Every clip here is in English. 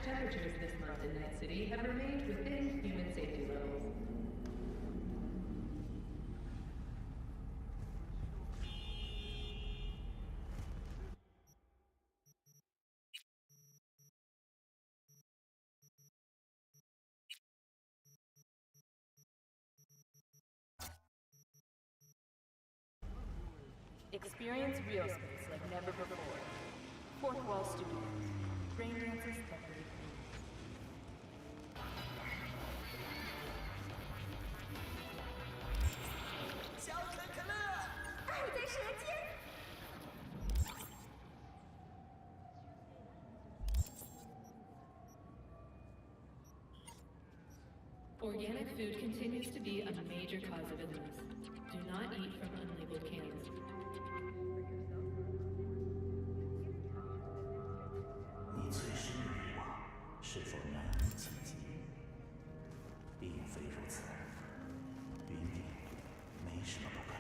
temperatures this month in Night City have remained within human safety levels. Experience real space like never before. Fourth Wall Studios. Brain dances that break things. 小可可乐，爱在舌尖。Organic food continues to be a major cause of illness. Do not eat from unlabeled cans. 你最深的欲望是否难以企及？并非如此，云顶没什么不可能。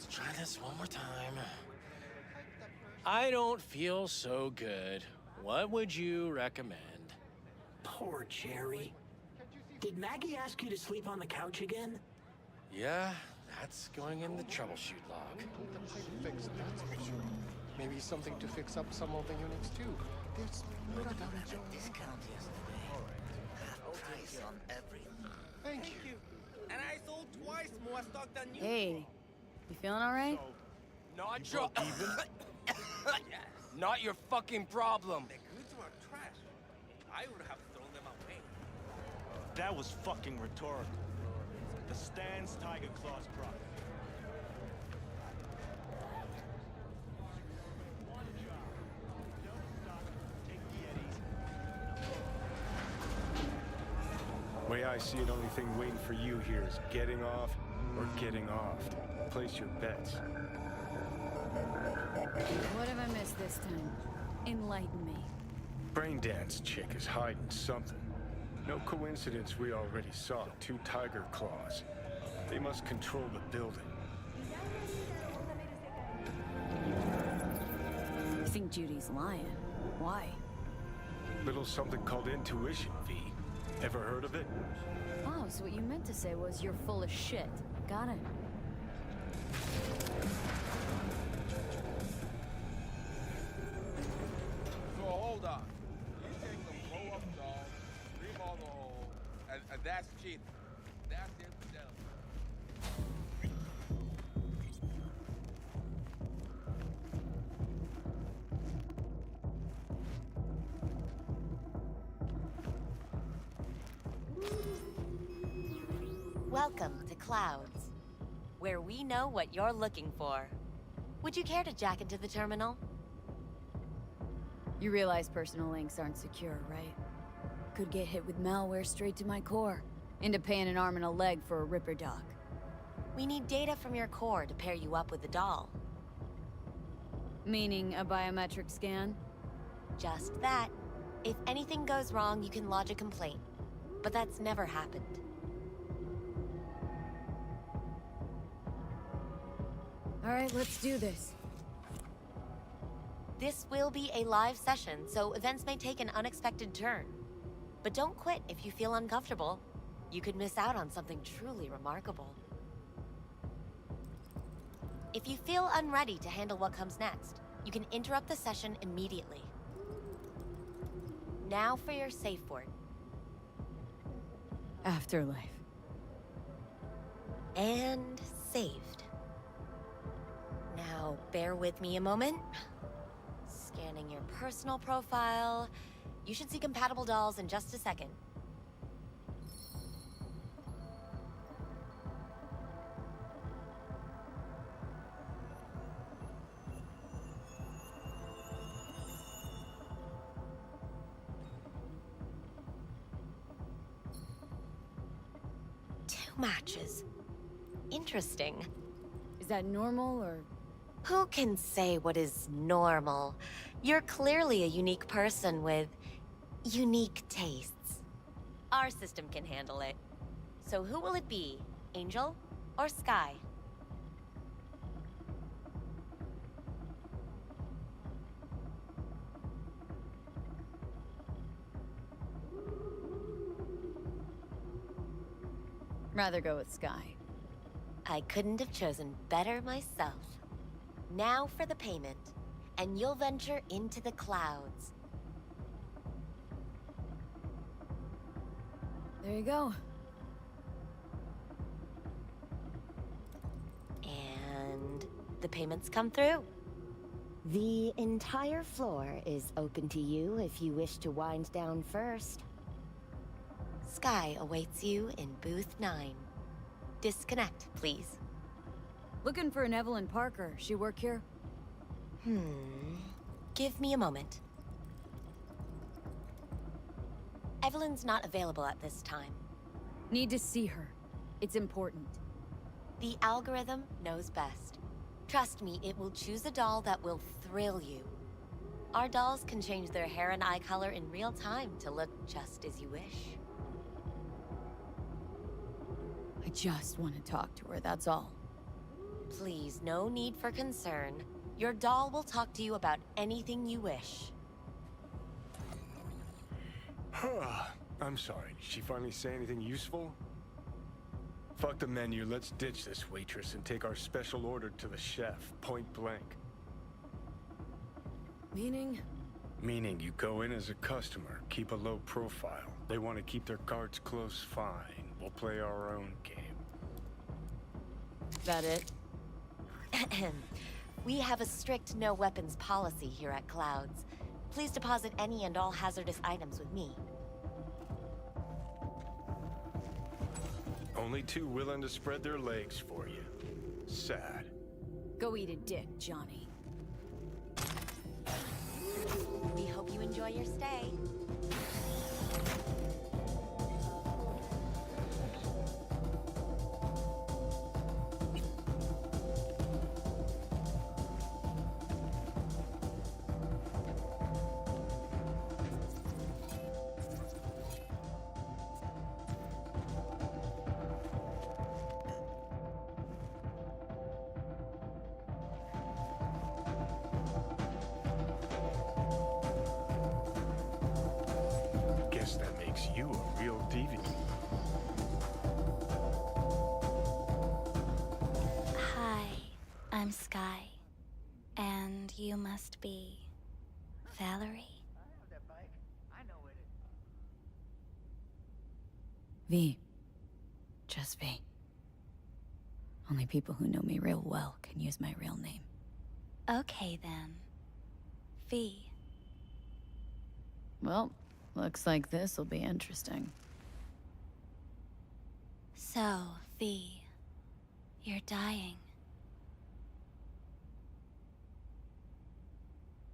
Try this one more time. I don't feel so good. What would you recommend? Poor Jerry. Did Maggie ask you to sleep on the couch again? Yeah, that's going in the troubleshoot log. The pipe fixed, that's for sure. Maybe something to fix up some of the units too. There's no doubt. Discount yesterday. Half price on everything. Thank you. And I sold twice more stock than you. Hey, you feeling all right? Not your Not your fucking problem. The goods were trash. I would have thrown them away. That was fucking rhetorical. The Stan's Tiger Claws product. Way I see it, only thing waiting for you here is getting off or getting offed. Place your bets. What have I missed this time? Enlighten me. Braindance chick is hiding something. No coincidence we already saw 2 tiger claws. They must control the building. I think Judy's lying. Why? Little something called intuition, V. Ever heard of it? Oh, so what you meant to say was you're full of shit. Got it. So hold on. You take the blow-up doll, remodel the hole, and that's cheating. That's infidelity. Welcome to Clouds, where we know what you're looking for. Would you care to jack into the terminal? You realize personal links aren't secure, right? Could get hit with malware straight to my core. Into paying an arm and a leg for a Ripper doc. We need data from your core to pair you up with the doll. Meaning a biometric scan? Just that. If anything goes wrong, you can lodge a complaint. But that's never happened. Alright, let's do this. This will be a live session, so events may take an unexpected turn. But don't quit if you feel uncomfortable. You could miss out on something truly remarkable. If you feel unready to handle what comes next, you can interrupt the session immediately. Now for your safe word. Afterlife. And saved. Now, bear with me a moment. Scanning your personal profile. You should see compatible dolls in just a second. Two matches. Interesting. Is that normal, or...? Who can say what is normal? You're clearly a unique person with unique tastes. Our system can handle it. So who will it be? Angel or Sky? Rather go with Sky. I couldn't have chosen better myself. Now for the payment, and you'll venture into the clouds. There you go. And the payments come through. The entire floor is open to you if you wish to wind down first. Sky awaits you in booth 9. Disconnect, please. Looking for an Evelyn Parker. She work here? Give me a moment. Evelyn's not available at this time. Need to see her. It's important. The algorithm knows best. Trust me, it will choose a doll that will thrill you. Our dolls can change their hair and eye color in real time to look just as you wish. I just want to talk to her, that's all. Please, no need for concern. Your doll will talk to you about anything you wish. I'm sorry, did she finally say anything useful? Fuck the menu, let's ditch this waitress and take our special order to the chef, point blank. Meaning? Meaning you go in as a customer, keep a low profile. They want to keep their cards close, fine. We'll play our own game. That it? We have a strict no weapons policy here at Clouds. Please deposit any and all hazardous items with me. Only two willing to spread their legs for you. Sad. Go eat a dick, Johnny. We hope you enjoy your stay. That makes you a real deviant. Hi, I'm Sky. And you must be... Valerie? V. Just V. Only people who know me real well can use my real name. Okay then. V. Well, looks like this'll be interesting. So, V, you're dying.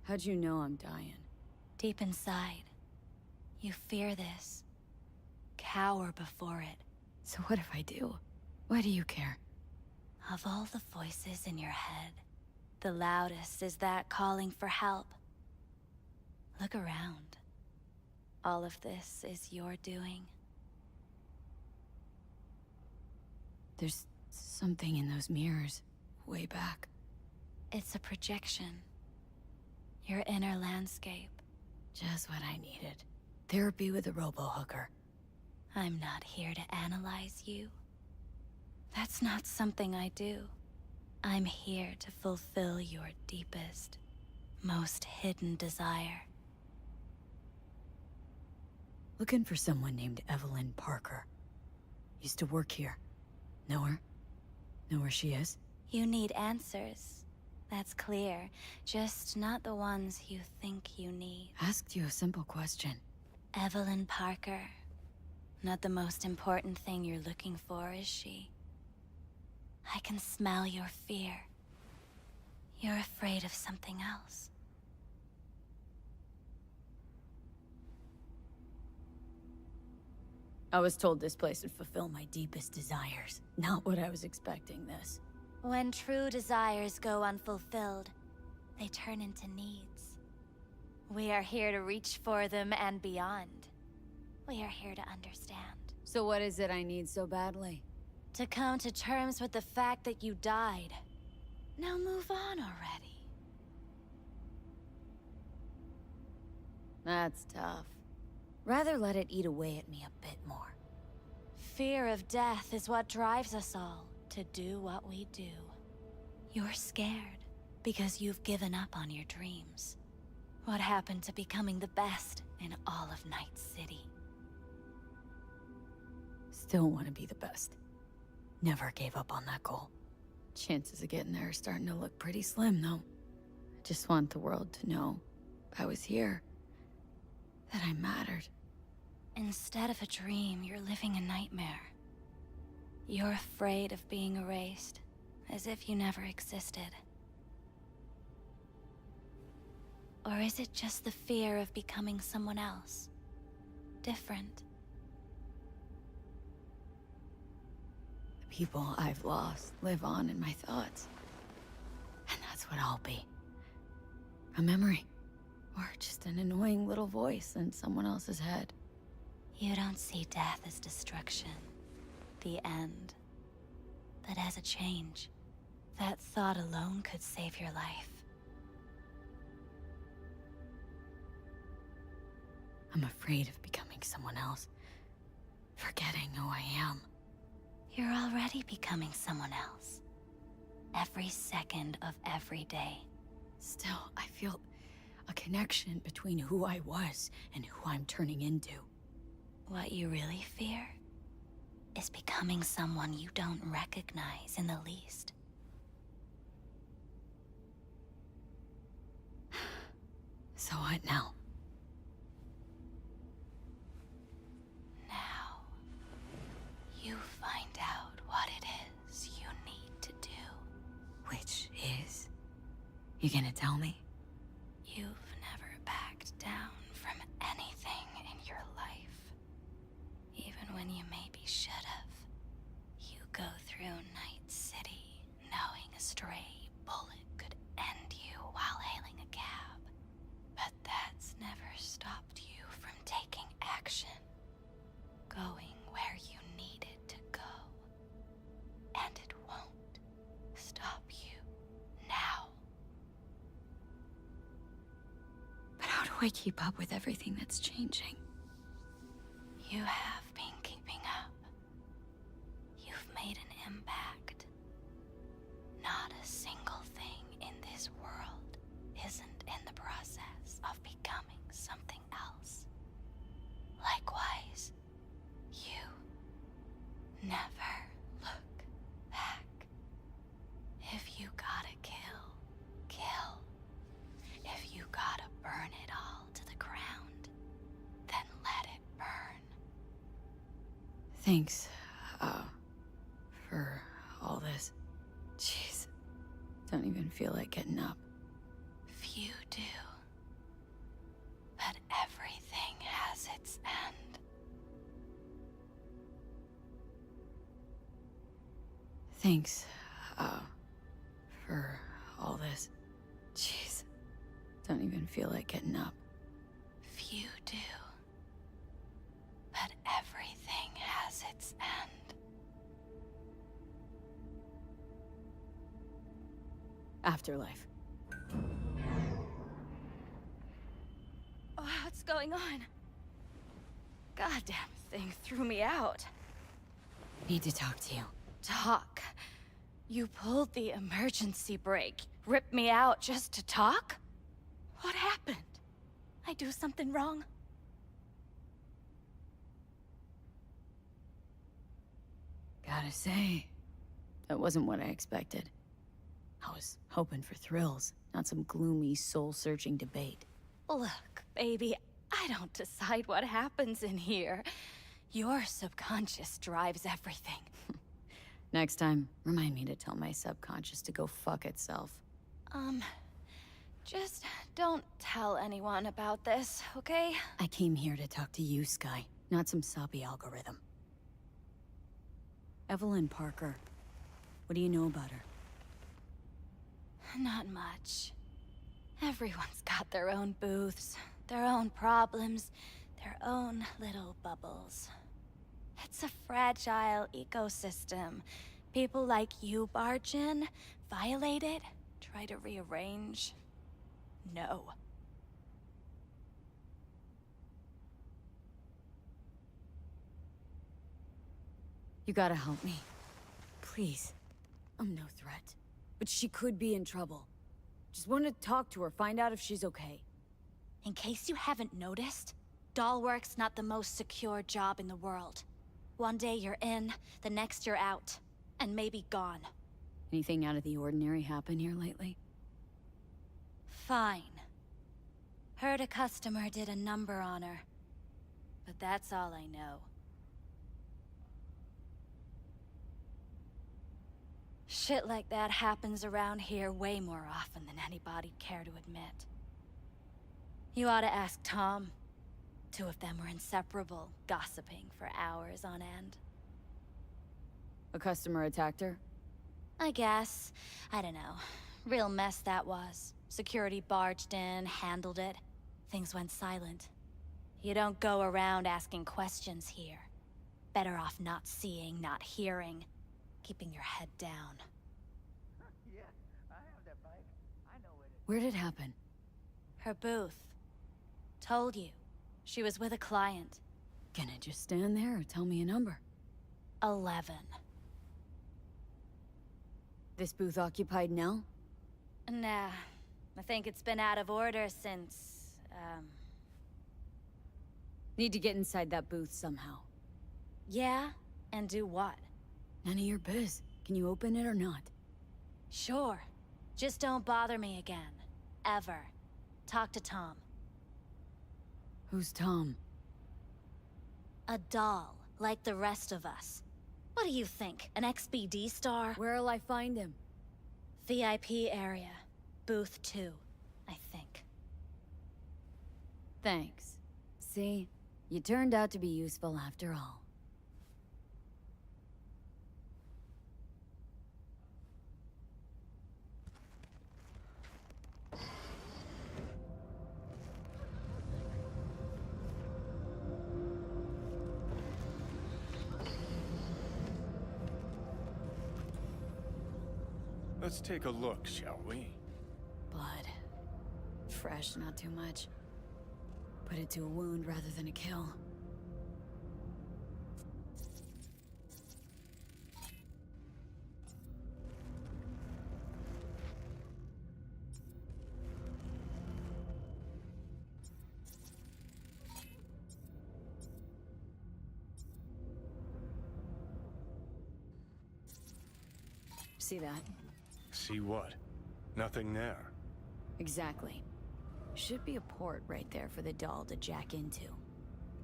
How'd you know I'm dying? Deep inside, you fear this. Cower before it. So what if I do? Why do you care? Of all the voices in your head, The loudest is that calling for help. Look around. All of this is your doing. There's something in those mirrors, way back. It's a projection. Your inner landscape. Just what I needed. Therapy with a robo-hooker. I'm not here to analyze you. That's not something I do. I'm here to fulfill your deepest, most hidden desire. Looking for someone named Evelyn Parker. Used to work here. Know her? Know where she is? You need answers. That's clear. Just not the ones you think you need. Asked you a simple question. Evelyn Parker. Not the most important thing you're looking for, is she? I can smell your fear. You're afraid of something else. I was told this place would fulfill my deepest desires. Not what I was expecting this. When true desires go unfulfilled, they turn into needs. We are here to reach for them and beyond. We are here to understand. So what is it I need so badly? To come to terms with the fact that you died. Now move on already. That's tough. Rather let it eat away at me a bit more. Fear of death is what drives us all to do what we do. You're scared because you've given up on your dreams. What happened to becoming the best in all of Night City? Still want to be the best. Never gave up on that goal. Chances of getting there are starting to look pretty slim, though. I just want the world to know I was here. That I mattered. Instead of a dream, you're living a nightmare. You're afraid of being erased, as if you never existed. Or is it just the fear of becoming someone else? Different? The people I've lost live on in my thoughts. And that's what I'll be. A memory. Or just an annoying little voice in someone else's head. You don't see death as destruction, the end, but as a change. That thought alone could save your life. I'm afraid of becoming someone else. Forgetting who I am. You're already becoming someone else. Every second of every day. Still, I feel a connection between who I was and who I'm turning into. What you really fear is becoming someone you don't recognize in the least. So what now? Now, you find out what it is you need to do. Which is? You gonna tell me? You've never backed down from anything in your life. Even when you maybe should have. You go through Night City knowing a stray bullet could end you while hailing a cab. But that's never stopped you from taking action. Going where you needed to go. And it won't stop you now. But how do I keep up with everything that's changing? You have been keeping up. You've made an impact. Not a single thing in this world isn't in the process of becoming something else. Likewise, you never look back. If you gotta kill, kill. If you gotta burn it all to the ground, then let it burn. Thanks, for all this. Jeez, don't even feel like getting up. Few do. But everything has its end. Thanks, for all this. Jeez. Don't even feel like getting up. Few do. But everything has its end. Afterlife. Oh, what's going on? Goddamn thing threw me out. Need to talk to you. Talk? You pulled the emergency brake, ripped me out just to talk? What happened? I do something wrong? Gotta say, that wasn't what I expected. I was hoping for thrills, not some gloomy, soul-searching debate. Look, baby, I don't decide what happens in here. Your subconscious drives everything. Next time, remind me to tell my subconscious to go fuck itself. Just don't tell anyone about this, okay? I came here to talk to you, Sky, not some soppy algorithm. Evelyn Parker. What do you know about her? Not much. Everyone's got their own booths, their own problems, their own little bubbles. It's a fragile ecosystem. People like you barge in, violate it, try to rearrange. No. You gotta help me. Please. I'm no threat. But she could be in trouble. Just want to talk to her, find out if she's okay. In case you haven't noticed, doll work's not the most secure job in the world. One day you're in, the next you're out. And maybe gone. Anything out of the ordinary happen here lately? Fine. Heard a customer did a number on her. But that's all I know. Shit like that happens around here way more often than anybody'd care to admit. You ought to ask Tom. Two of them were inseparable, gossiping for hours on end. A customer attacked her? I guess. I don't know. Real mess that was. Security barged in, handled it. Things went silent. You don't go around asking questions here. Better off not seeing, not hearing. Keeping your head down. Yeah, I have that bike. I know it. Where'd it happen? Her booth. Told you. She was with a client. Can I just stand there or tell me a number? 11. This booth occupied now? Nah. I think it's been out of order since, Need to get inside that booth somehow. Yeah? And do what? None of your biz. Can you open it or not? Sure. Just don't bother me again. Ever. Talk to Tom. Who's Tom? A doll, like the rest of us. What do you think, an XBD star? Where'll I find him? VIP area. Booth 2, I think. Thanks. See? You turned out to be useful after all. Let's take a look, shall we? Blood. Fresh, not too much. Put it to a wound rather than a kill. See that? See what? Nothing there. Exactly. Should be a port right there for the doll to jack into.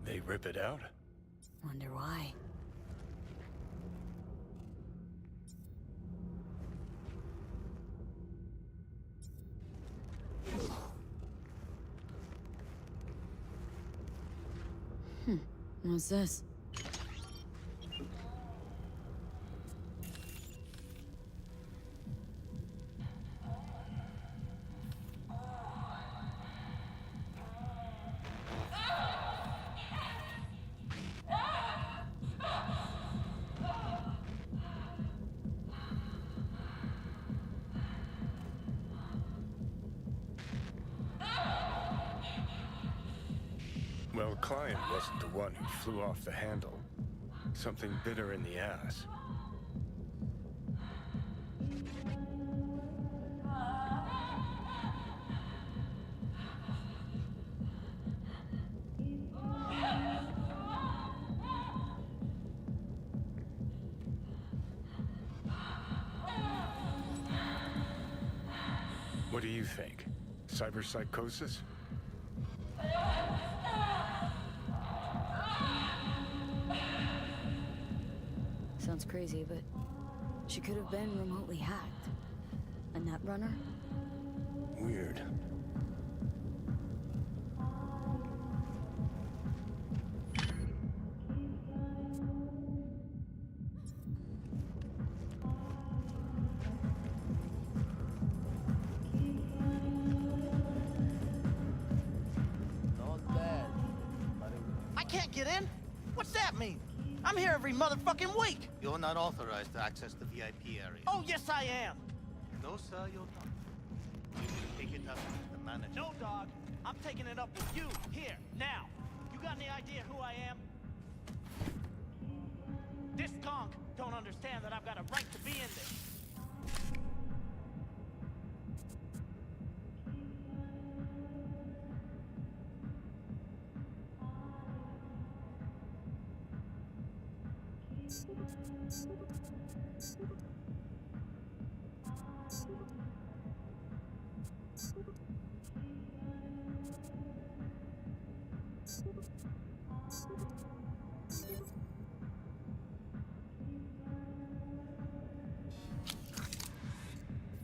They rip it out? Wonder why. What's this? Well, client wasn't the one who flew off the handle. Something bit her in the ass. What do you think? Cyberpsychosis? Sounds crazy, but she could have been remotely hacked. A netrunner? Weird. Not bad. I can't get in? What's that mean? I'm here every motherfucking week! You're not authorized to access the VIP area. Oh, yes I am! No, sir, you're not. You can take it up with the manager. No, dog. I'm taking it up with you, here, now. You got any idea who I am? This conk don't understand that I've got a right to be in this.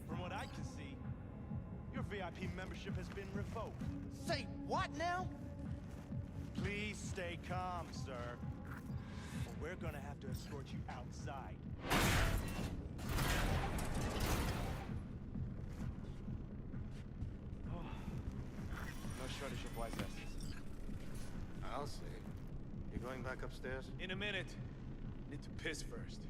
From what I can see, your VIP membership has been revoked. Say what now? Please stay calm, sir. Or we're gonna have to escort you outside. No shortage of wise asses. I'll see. You going back upstairs? In a minute. Need to piss first.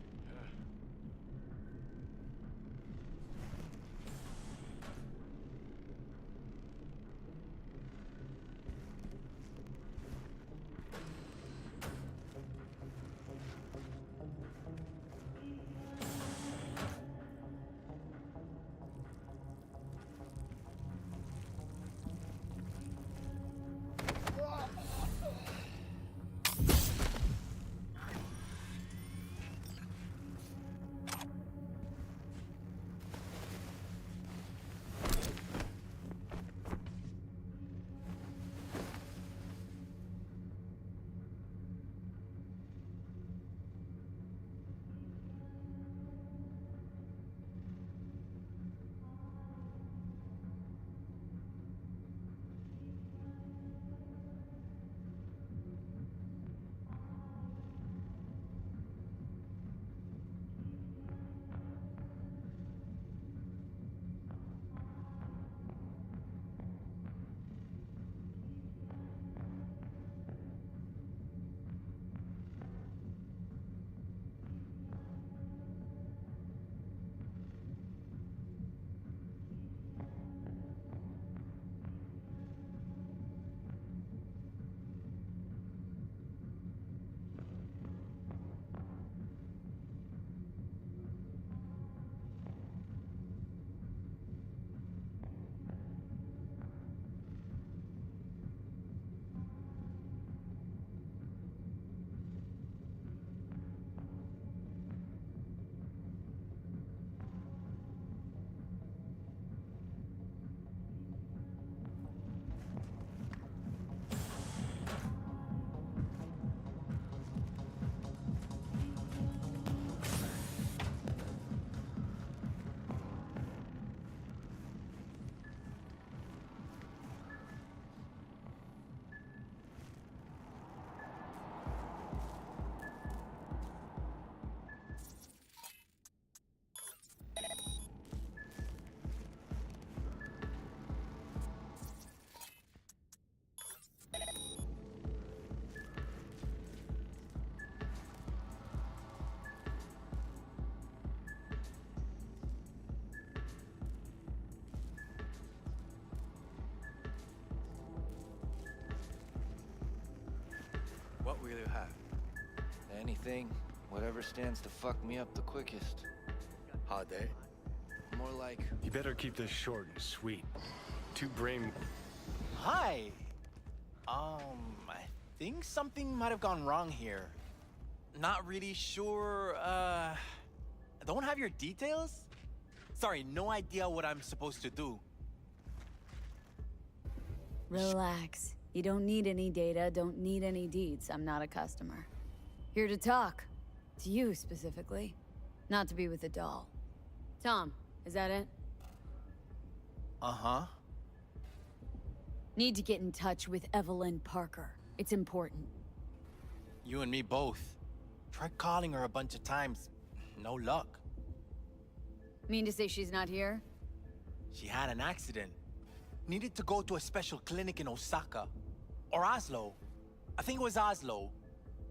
What will you have? Anything, whatever stands to fuck me up the quickest. Hot day? More like... You better keep this short and sweet. Too brain... Hi. I think something might have gone wrong here. Not really sure, don't have your details? Sorry, no idea what I'm supposed to do. Relax. You don't need any data, don't need any deeds. I'm not a customer. Here to talk. To you, specifically. Not to be with a doll. Tom, is that it? Uh-huh. Need to get in touch with Evelyn Parker. It's important. You and me both. Tried calling her a bunch of times. No luck. Mean to say she's not here? She had an accident. Needed to go to a special clinic in Osaka. Or Oslo. I think it was Oslo.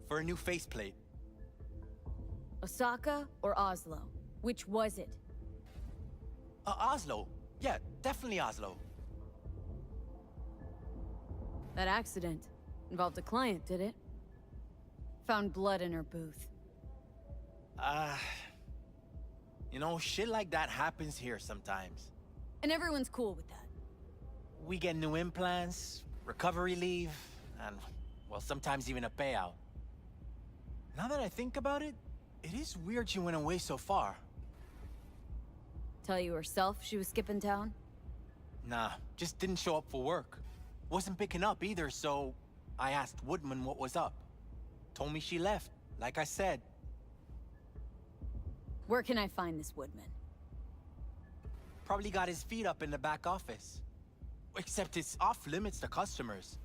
For a new faceplate. Osaka or Oslo? Which was it? Oslo. Yeah, definitely Oslo. That accident involved a client, did it? Found blood in her booth. You know, shit like that happens here sometimes. And everyone's cool with that. We get new implants, recovery leave, and, well, sometimes even a payout. Now that I think about it, it is weird she went away so far. Tell you herself she was skipping town? Nah, just didn't show up for work. Wasn't picking up either, so I asked Woodman what was up. Told me she left, like I said. Where can I find this Woodman? Probably got his feet up in the back office. Except it's off limits to customers.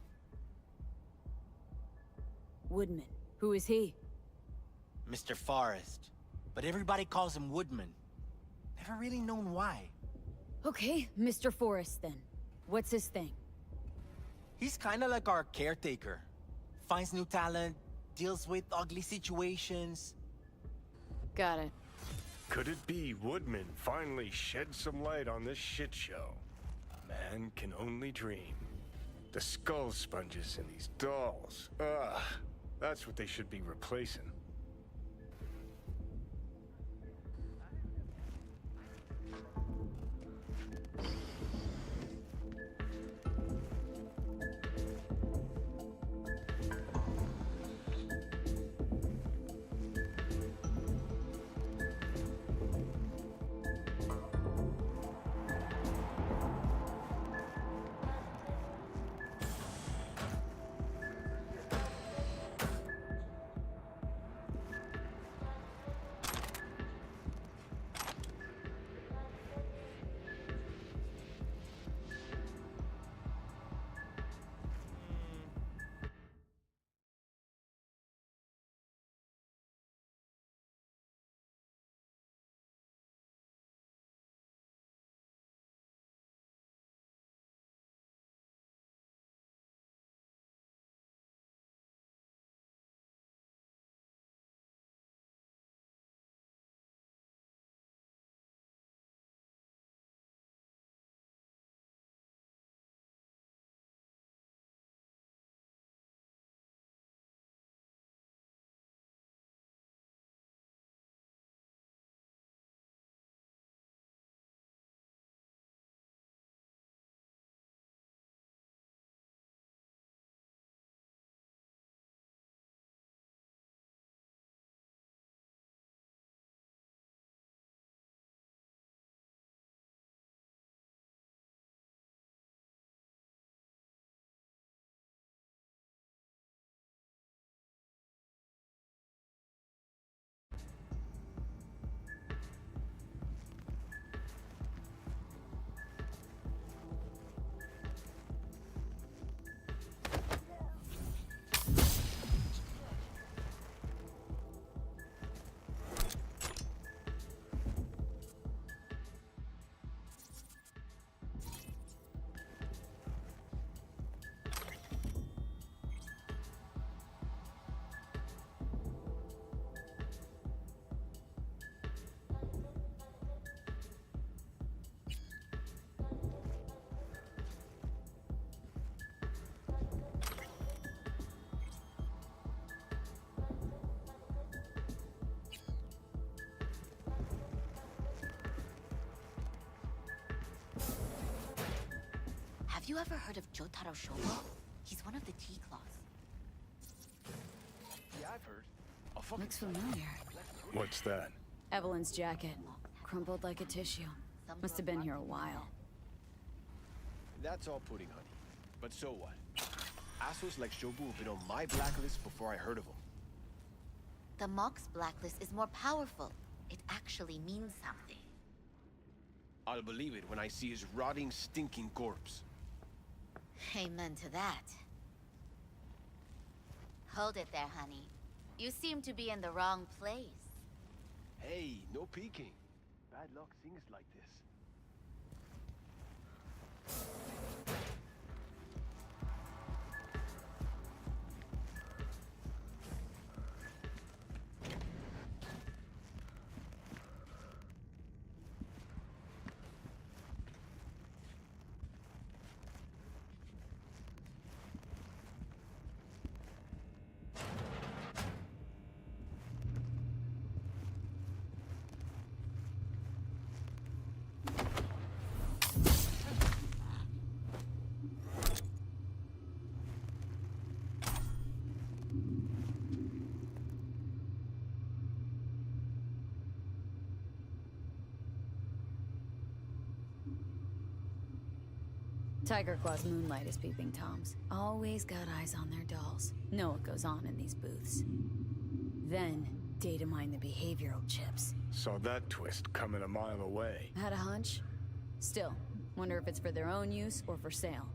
Woodman. Who is he? Mr. Forrest. But everybody calls him Woodman. Never really known why. Okay, Mr. Forrest then. What's his thing? He's kinda like our caretaker. Finds new talent, deals with ugly situations. Got it. Could it be Woodman finally shed some light on this shit show? Man can only dream. The skull sponges in these dolls. Ugh. That's what they should be replacing. you ever heard of Jotaro Shogo? He's one of the T-Claws. Yeah, I've heard. Looks familiar. What's that? Evelyn's jacket. Crumpled like a tissue. Must have been here a while. That's all pudding, honey. But so what? Assholes like Shobu have been on my blacklist before I heard of them. The Mock's blacklist is more powerful. It actually means something. I'll believe it when I see his rotting, stinking corpse. Amen to that. Hold it there, honey. You seem to be in the wrong place. Hey, no peeking. Bad luck sings like this. Tiger Claw's moonlight is peeping Toms. Always got eyes on their dolls. Know what goes on in these booths. Then, data mine the behavioral chips. Saw that twist coming a mile away. Had a hunch? Still, wonder if it's for their own use or for sale.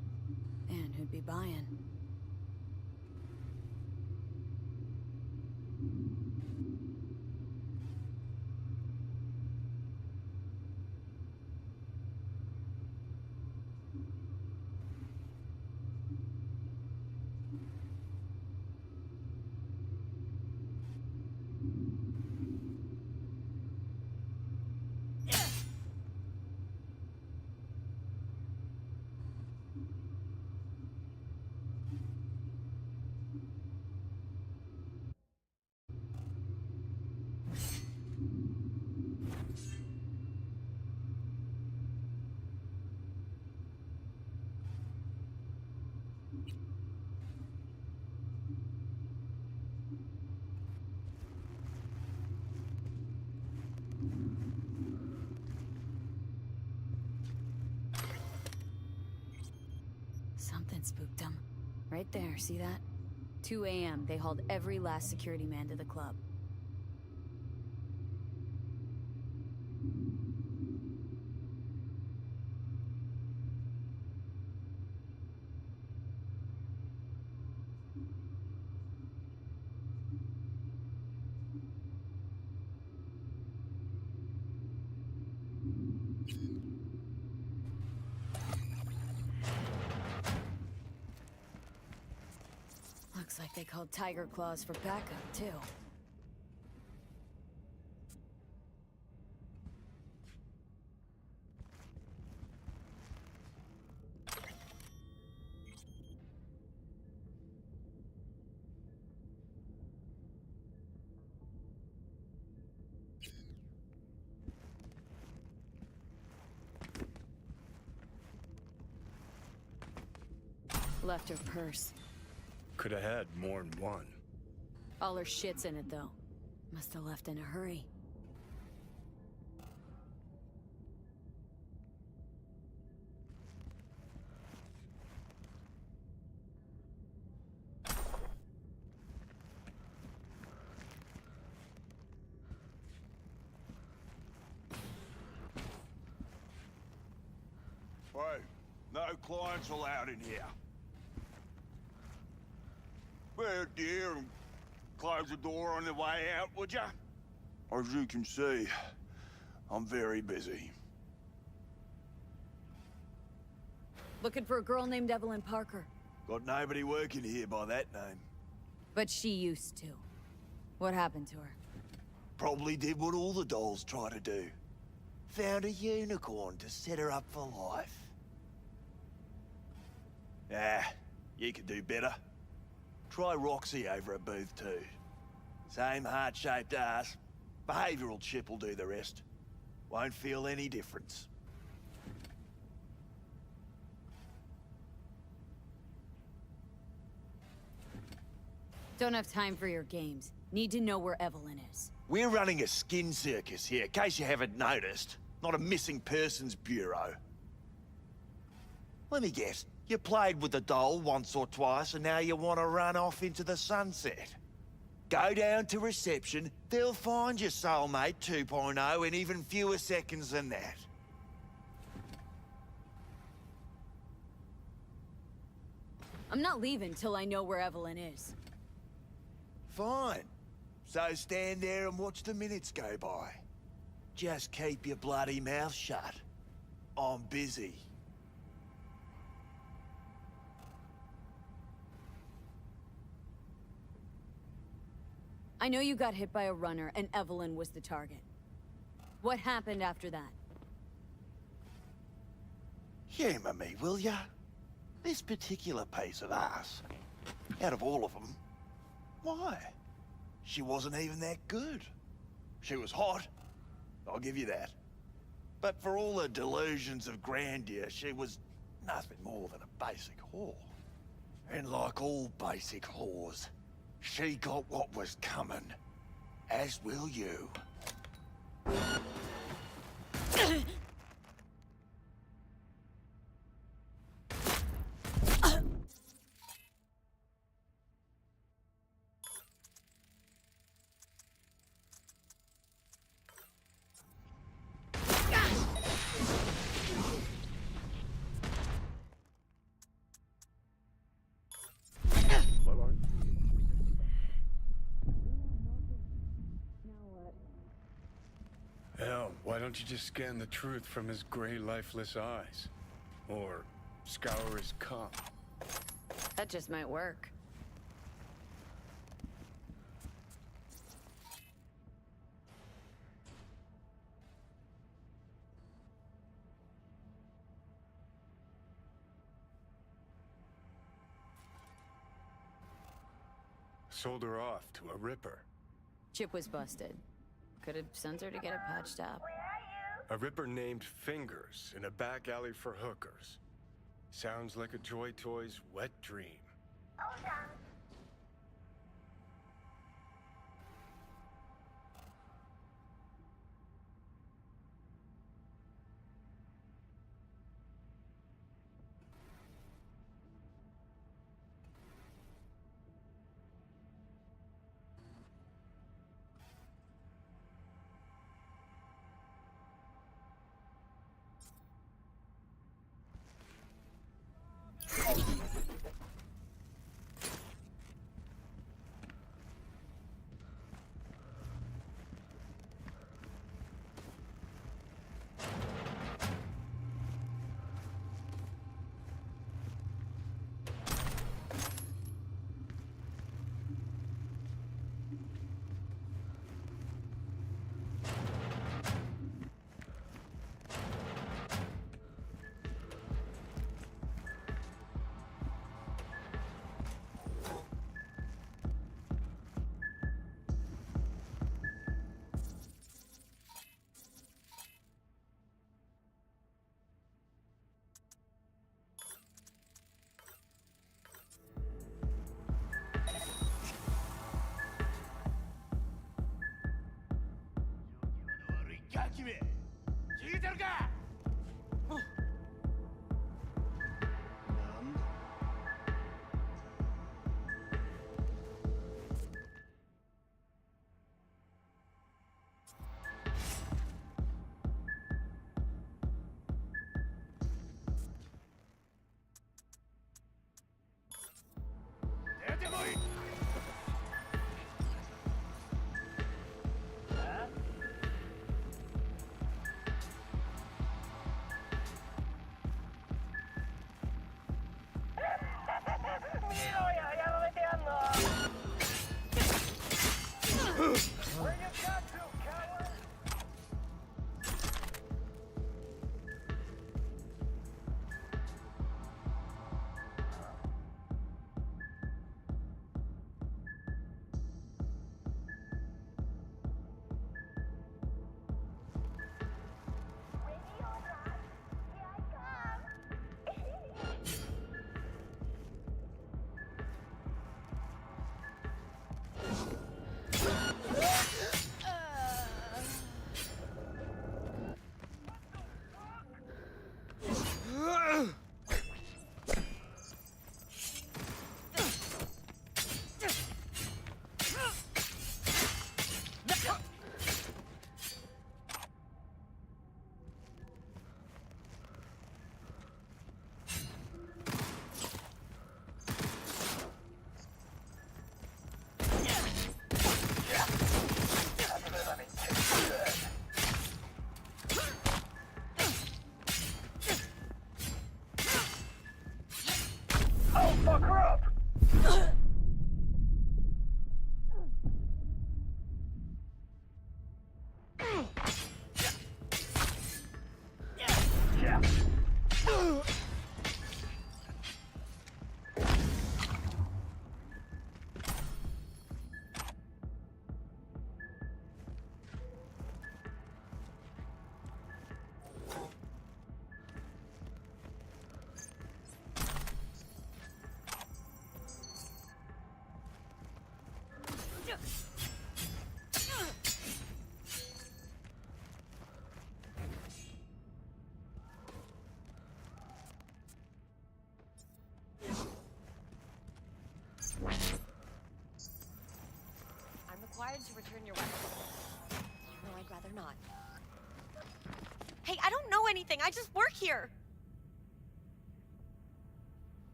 And who'd be buying? Something spooked them. Right there, see that? 2 a.m., they hauled every last security man to the club. Looks like they called Tiger Claws for backup, too. Left her purse. Could have had more than one. All her shit's in it, though. Must have left in a hurry. Wait, no clients allowed in here. Well, dear, and close the door on the way out, would ya? As you can see, I'm very busy. Looking for a girl named Evelyn Parker. Got nobody working here by that name. But she used to. What happened to her? Probably did what all the dolls try to do. Found a unicorn to set her up for life. Ah, you could do better. Try Roxy over at booth 2. Same heart-shaped ass. Behavioral chip will do the rest. Won't feel any difference. Don't have time for your games. Need to know where Evelyn is. We're running a skin circus here, in case you haven't noticed. Not a missing persons bureau. Let me guess. You played with the doll once or twice, and now you want to run off into the sunset. Go down to reception, they'll find your soulmate 2.0 in even fewer seconds than that. I'm not leaving till I know where Evelyn is. Fine. So stand there and watch the minutes go by. Just keep your bloody mouth shut. I'm busy. I know you got hit by a runner and Evelyn was the target. What happened after that? Humour me, will ya? This particular piece of ass, out of all of them, why? She wasn't even that good. She was hot, I'll give you that. But for all her delusions of grandeur, she was nothing more than a basic whore. And like all basic whores, she got what was coming. As will you. Hell, why don't you just scan the truth from his gray, lifeless eyes? Or scour his cup? That just might work. Sold her off to a ripper. Chip was busted. Could have sent her to get it patched up. A ripper named Fingers in a back alley for hookers. Sounds like a Joy Toy's wet dream. not? Hey, I don't know anything. I just work here.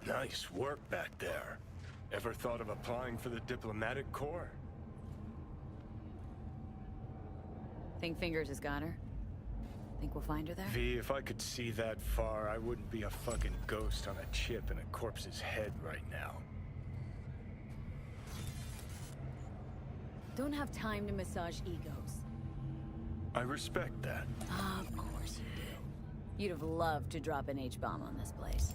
Nice work back there. Ever thought of applying for the diplomatic corps? Think Fingers has got her? Think we'll find her there? V, if I could see that far, I wouldn't be a fucking ghost on a chip in a corpse's head right now. Don't have time to massage egos. I respect that. Of course you do. You'd have loved to drop an H-bomb on this place.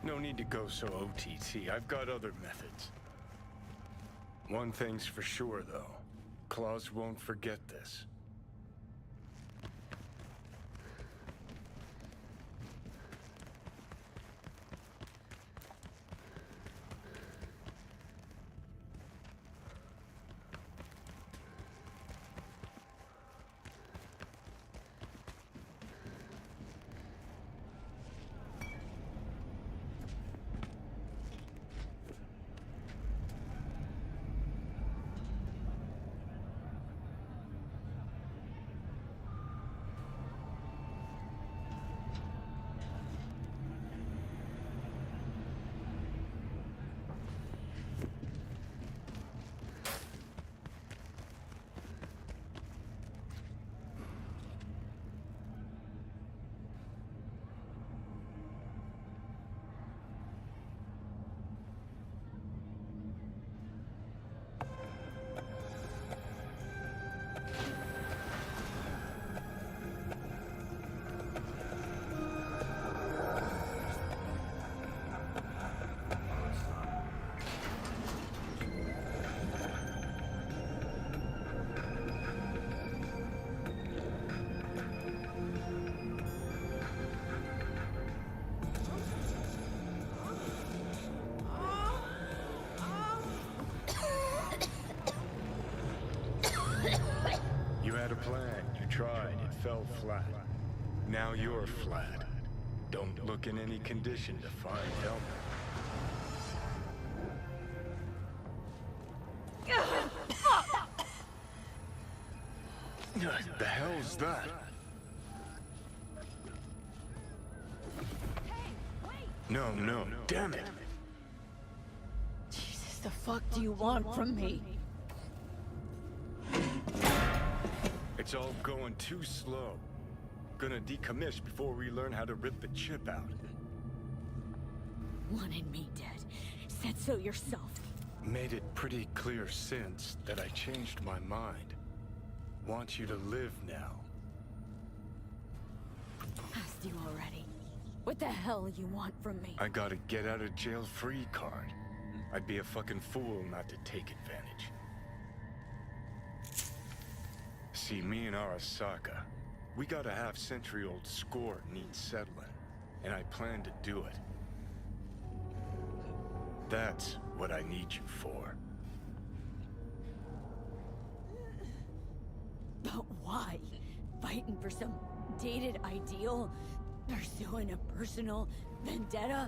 No need to go so OTT. I've got other methods. One thing's for sure, though. Claus won't forget this. Tried, it fell flat. Now you're flat. Don't look in any condition to find help. The hell's that? No, damn it! Jesus, the fuck do you want from me? It's all going too slow. Gonna decommiss before we learn how to rip the chip out. Wanted me dead. Said so yourself. Made it pretty clear since that I changed my mind. Want you to live now. Asked you already. What the hell you want from me? I got a get out of jail free card. I'd be a fucking fool not to take advantage. See, me and Arasaka, we got a half-century-old score needs settling, and I plan to do it. That's what I need you for. But why? Fighting for some dated ideal? Pursuing a personal vendetta?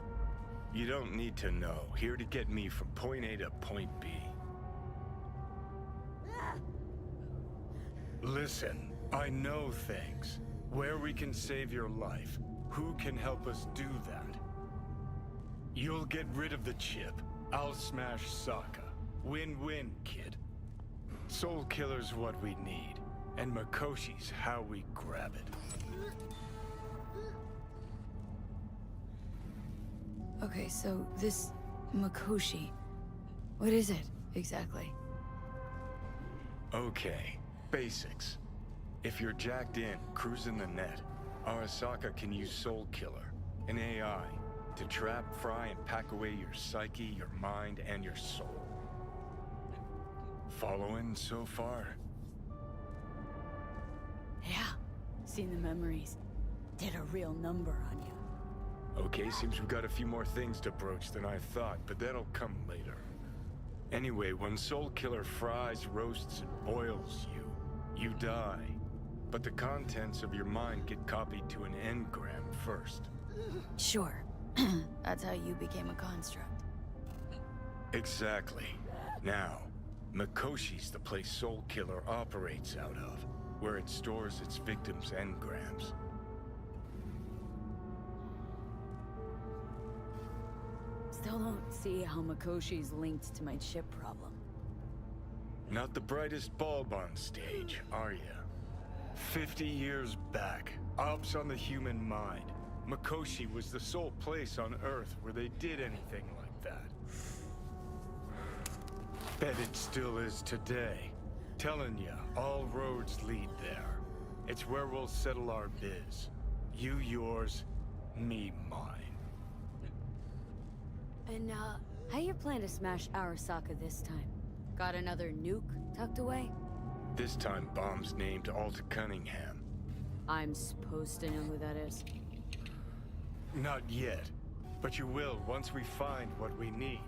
You don't need to know. Here to get me from point A to point B. Listen, I know things. Where we can save your life. Who can help us do that? You'll get rid of the chip. I'll smash Saka. Win-win, kid. Soul Killer's what we need. And Makoshi's how we grab it. Okay, so this Makoshi, what is it exactly? Okay, basics. If you're jacked in, cruising the net, Arasaka can use Soul Killer, an AI, to trap, fry, and pack away your psyche, your mind, and your soul. Following so far? Seen the memories. Did a real number on you. Okay, seems we've got a few more things to broach than I thought, but that'll come later. Anyway, when Soul Killer fries, roasts, and boils you, you die. But the contents of your mind get copied to an engram first. Sure. That's how you became a construct. Exactly. Now, Mikoshi's the place Soul Killer operates out of, where it stores its victims' engrams. Still don't see how Mikoshi's linked to my chip problem. Not the brightest bulb on stage, are ya? 50 years back, ops on the human mind. Mikoshi was the sole place on Earth where they did anything like that. Bet it still is today. Telling ya, all roads lead there. It's where we'll settle our biz. You yours, me mine. And, how you plan to smash Arasaka this time? Got another nuke tucked away? This time, bomb's named Alta Cunningham. I'm supposed to know who that is. Not yet, but you will once we find what we need.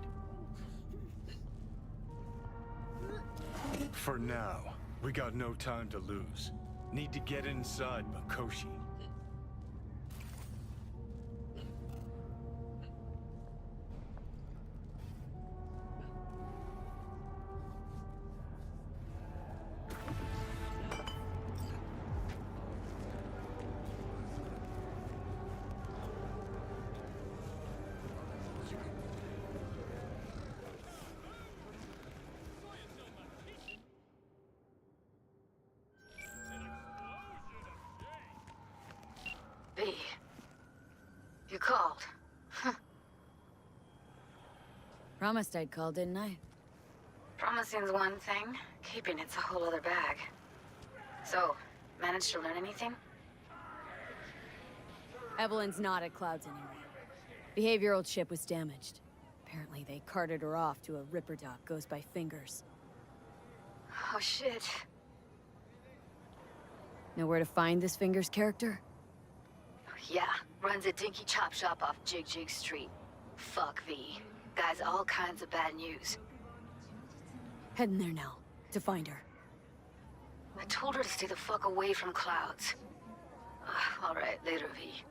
For now, we got no time to lose. Need to get inside Mikoshi. B. You called. Promised I'd call, didn't I? Promising's one thing, keeping it's a whole other bag. So, managed to learn anything? Evelyn's not at Clouds anymore. Behavioral chip was damaged. Apparently they carted her off to a Ripper dock goes by Fingers. Oh shit. Know where to find this Fingers character? Yeah, runs a dinky chop shop off Jig Jig Street. Fuck V. Guy's all kinds of bad news. Heading there now, to find her. I told her to stay the fuck away from Clouds. Alright, later, V.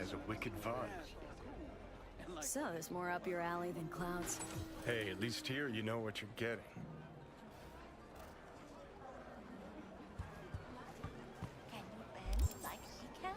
has a wicked vibe. So there's more up your alley than clouds. Hey, at least here you know what you're getting. Can you bend like she can?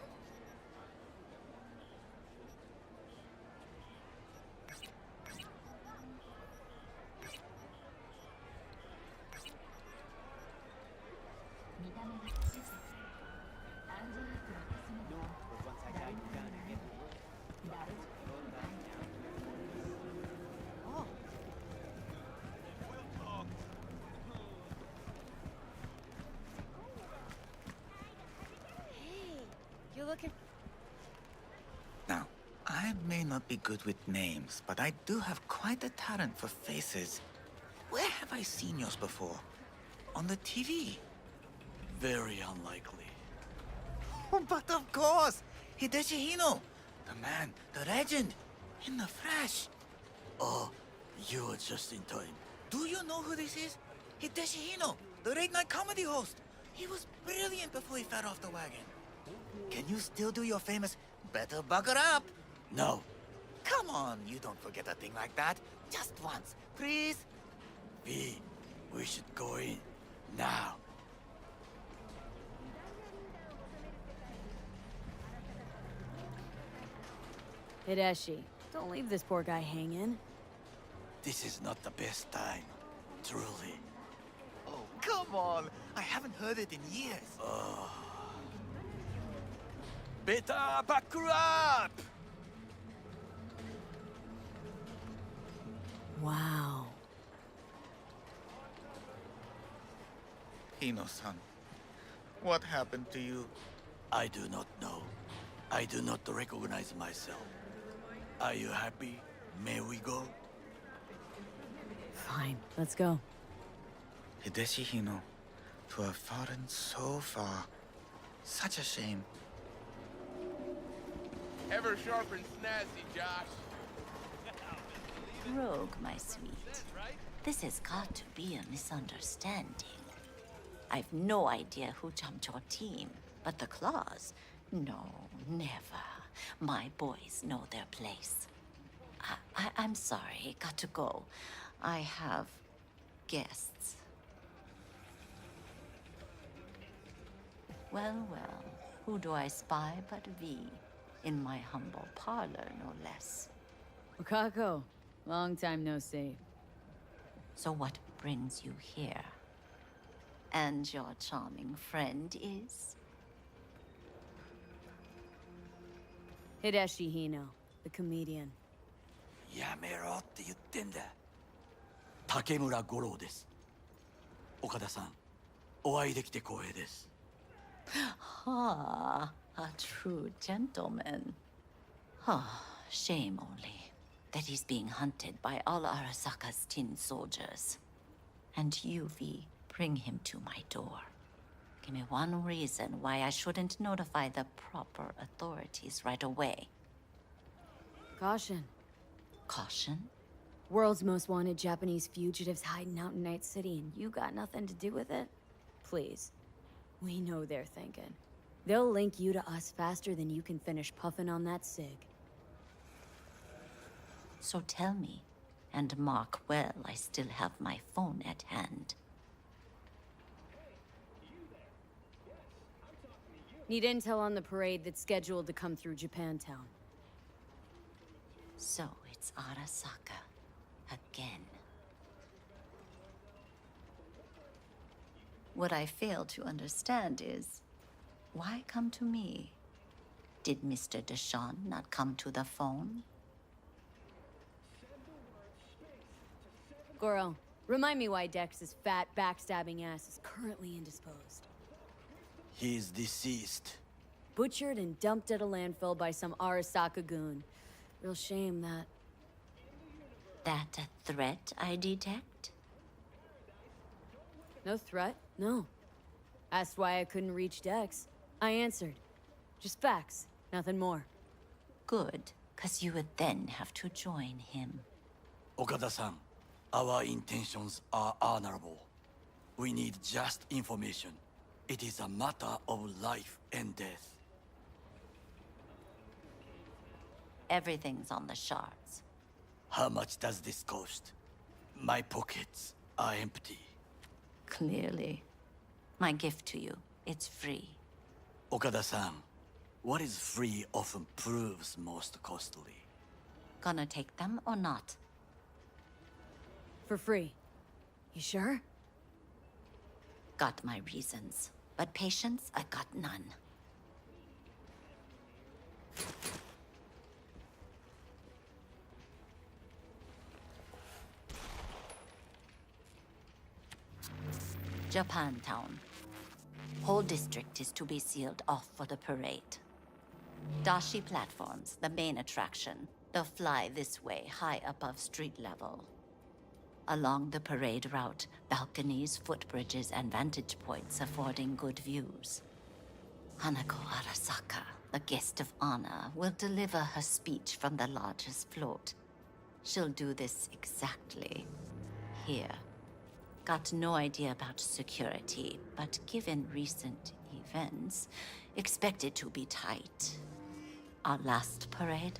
You looking? Now, I may not be good with names, but I do have quite a talent for faces. Where have I seen yours before? On the TV? Very unlikely. Oh, but of course! Hideshi Hino! The man, the legend, in the flesh. Oh, you are just in time. Do you know who this is? Hideshi Hino, the late-night comedy host. He was brilliant before he fell off the wagon. Can you still do your famous, better buckle up? No. Come on, you don't forget a thing like that. Just once, please. V, we should go in. Now. Hideshi, don't leave this poor guy hanging. This is not the best time. Truly. Oh, come on. I haven't heard it in years. Better buckle up! Wow. Hino-san, what happened to you? I do not know. I do not recognize myself. Are you happy? May we go? Fine, let's go. Hideshi Hino, to have fallen so far. Such a shame. Ever sharp and snazzy, Josh. Rogue, my sweet. This has got to be a misunderstanding. I've no idea who jumped your team, but the Claws? No, never. My boys know their place. I'm sorry, got to go. I have guests. Well, well, who do I spy but V? In my humble parlor, no less. Wakako, long time no see. So what brings you here? And your charming friend is? Hideshi Hino, the comedian. やめろって言ってんだ。竹村五郎です。岡田さん、お会いできて光栄です。Ah, a true gentleman. Ah, shame only that he's being hunted by all Arasaka's tin soldiers. And you, V, bring him to my door. Give me one reason why I shouldn't notify the proper authorities right away. Caution. Caution? World's most wanted Japanese fugitives hiding out in Night City, and you got nothing to do with it? Please. We know they're thinking. They'll link you to us faster than you can finish puffing on that cig. So tell me, and mark well I still have my phone at hand. Need intel on the parade that's scheduled to come through Japantown. So it's Arasaka. Again. What I fail to understand is, why come to me? Did Mr. Deshawn not come to the phone? Goro, remind me why Dex's fat, backstabbing ass is currently indisposed. He is deceased. Butchered and dumped at a landfill by some Arasaka goon. Real shame that... That a threat I detect? No threat, no. Asked why I couldn't reach Dex. I answered. Just facts, nothing more. Good, because you would then have to join him. Okada-san, our intentions are honorable. We need just information. It is a matter of life and death. Everything's on the shards. How much does this cost? My pockets are empty. Clearly. My gift to you, it's free. Okada-san, what is free often proves most costly. Gonna take them or not? For free. You sure? Got my reasons, but patience, I got none. Japantown. Whole district is to be sealed off for the parade. Dashi platforms, the main attraction. They'll fly this way, high above street level. Along the parade route, balconies, footbridges, and vantage points affording good views. Hanako Arasaka, the guest of honor, will deliver her speech from the largest float. She'll do this exactly here. Got no idea about security, but given recent events, expect it to be tight. Our last parade,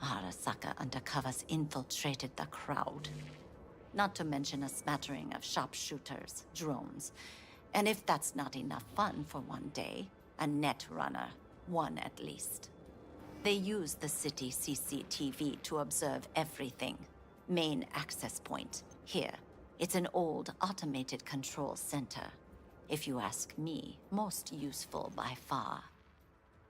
Arasaka undercovers infiltrated the crowd. Not to mention a smattering of sharpshooters, drones. And if that's not enough fun for one day, a net runner, one at least. They use the city CCTV to observe everything. Main access point, here. It's an old automated control center. If you ask me, most useful by far.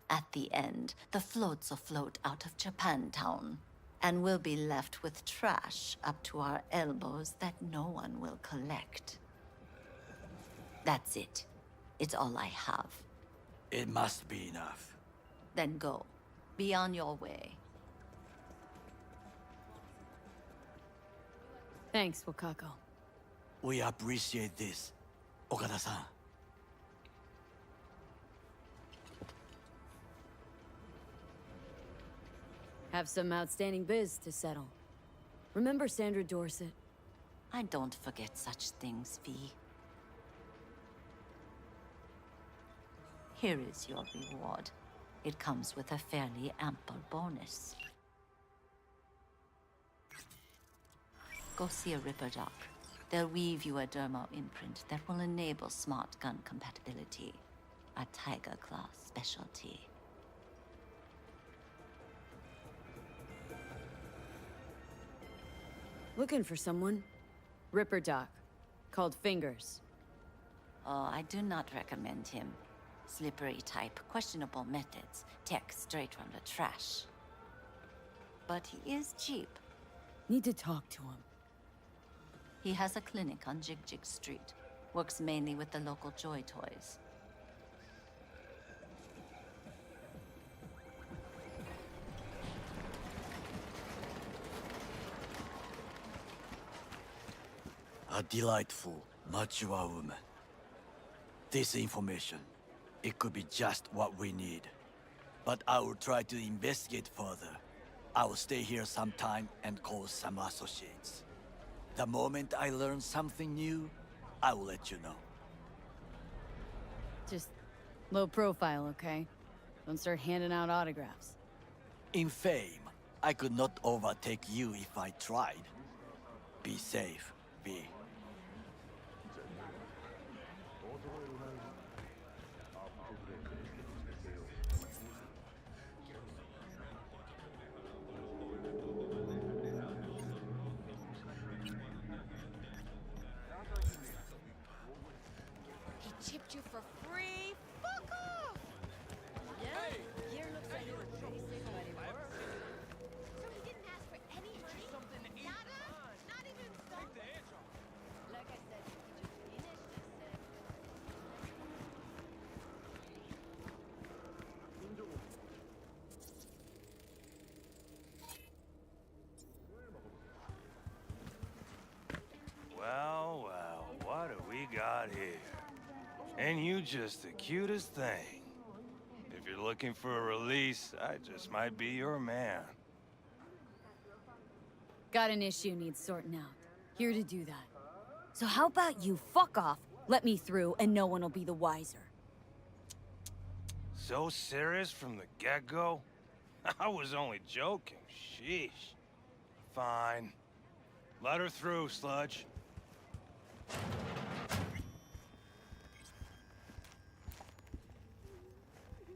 At the end, the floats'll float out of Japantown, and we'll be left with trash up to our elbows that no one will collect. That's it. It's all I have. It must be enough. Then go. Be on your way. Thanks, Wakako. We appreciate this, Okada-san. Have some outstanding biz to settle. Remember Sandra Dorset? I don't forget such things, V. Here is your reward. It comes with a fairly ample bonus. Go see a Ripper Doc. They'll weave you a dermo imprint that will enable smart gun compatibility. A Tiger Claw specialty. Looking for someone? Ripper Doc. Called Fingers. Oh, I do not recommend him. Slippery type, questionable methods, tech straight from the trash. But he is cheap. Need to talk to him. He has a clinic on Jig Street. Works mainly with the local Joy Toys. A delightful, mature woman. This information, it could be just what we need. But I will try to investigate further. I will stay here some time and call some associates. The moment I learn something new, I will let you know. Just low profile, okay? Don't start handing out autographs. In fame, I could not overtake you if I tried. Be safe, V. Chipped you for free? Fuck off! Yeah? Gear looks like you were pretty safe by the work. So he didn't ask for any money? Nada? Not even some? Like I said, he just finished this set. Well, well, what do we got here? And you just the cutest thing. If you're looking for a release, I just might be your man. Got an issue needs sorting out. Here to do that. So how about you fuck off, let me through, and no one will be the wiser. So serious from the get-go? I was only joking. Sheesh. Fine. Let her through, Sludge.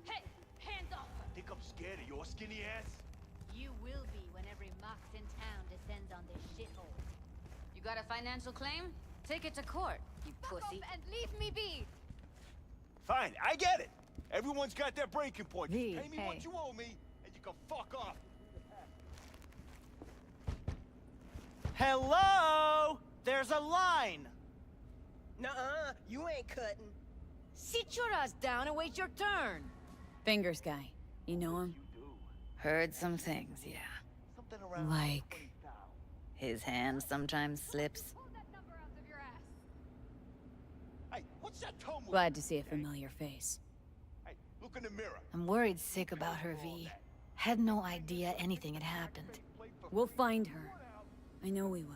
Hey, hands off her! Think I'm scared of your skinny ass? You will be when every mox in town descends on this shithole. You got a financial claim? Take it to court, you pussy. And leave me be! Fine, I get it. Everyone's got their breaking point. V, Pay me hey. what you owe me, and you can fuck off. Hello? There's a line. Nuh-uh, you ain't cutting. Sit your ass down and wait your turn. Fingers guy. You know him? Heard some things, yeah. Like... His hand sometimes slips. Hey, what's that tone? Glad to see a familiar face. Hey, look in the mirror. I'm worried sick about her, V. Had no idea anything had happened. We'll find her. I know we will.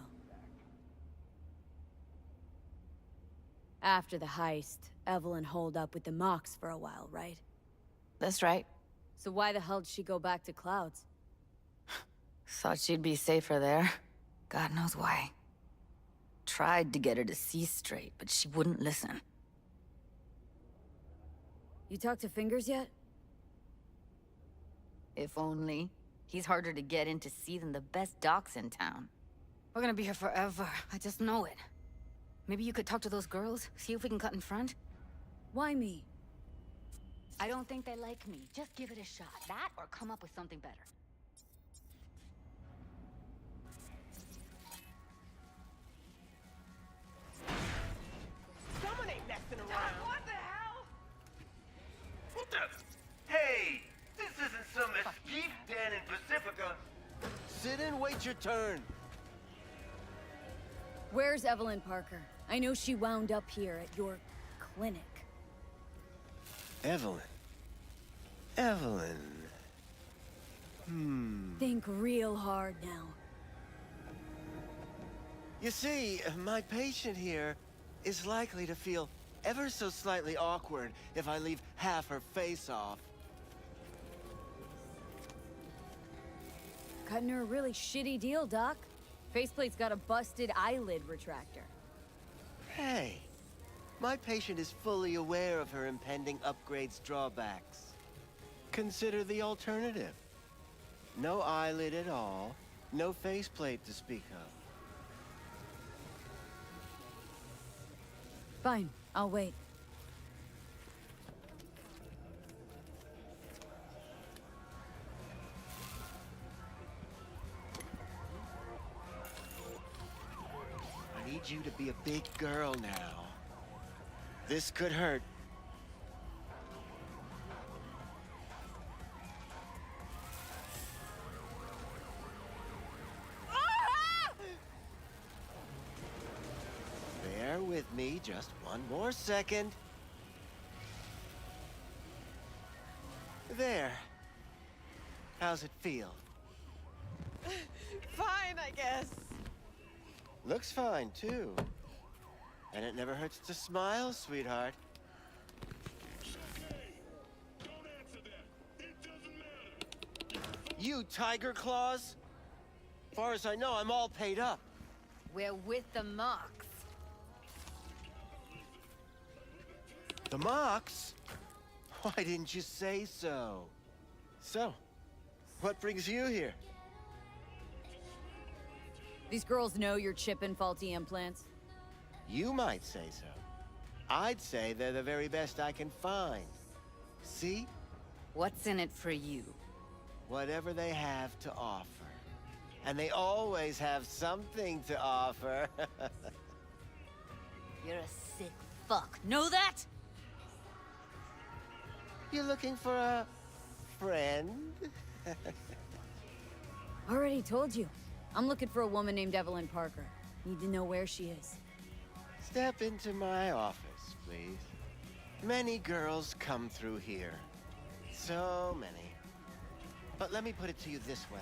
After the heist, Evelyn holed up with the Mox for a while, right? That's right. So why the hell did she go back to Clouds? Thought she'd be safer there. God knows why. Tried to get her to see straight, but she wouldn't listen. You talked to Fingers yet? If only. He's harder to get in to see than the best docs in town. We're gonna be here forever. I just know it. Maybe you could talk to those girls, see if we can cut in front? Why me? I don't think they like me. Just give it a shot. That or come up with something better. Someone ain't messing around. What the hell? What the? Hey! This isn't some mesquite den in Pacifica. Sit and wait your turn. Where's Evelyn Parker? I know she wound up here at your clinic. Evelyn. Evelyn. Think real hard now. You see, my patient here is likely to feel ever so slightly awkward if I leave half her face off. Cutting her a really shitty deal, Doc. Faceplate's got a busted eyelid retractor. Hey, my patient is fully aware of her impending upgrade's drawbacks. Consider the alternative. No eyelid at all, no faceplate to speak of. Fine, I'll wait. I need you to be a big girl now. This could hurt. Bear with me just one more second. There. How's it feel? Fine, I guess. Looks fine, too. And it never hurts to smile, sweetheart. You Tiger Claws? Far as I know, I'm all paid up. We're with the Mox. The Mox? Why didn't you say so? So, what brings you here? These girls know you're chipping faulty implants. You might say so. I'd say they're the very best I can find. See? What's in it for you? Whatever they have to offer. And they always have something to offer. You're a sick fuck. Know that? You looking for a friend? Already told you. I'm looking for a woman named Evelyn Parker. Need to know where she is. Step into my office, please. Many girls come through here. So many. But let me put it to you this way.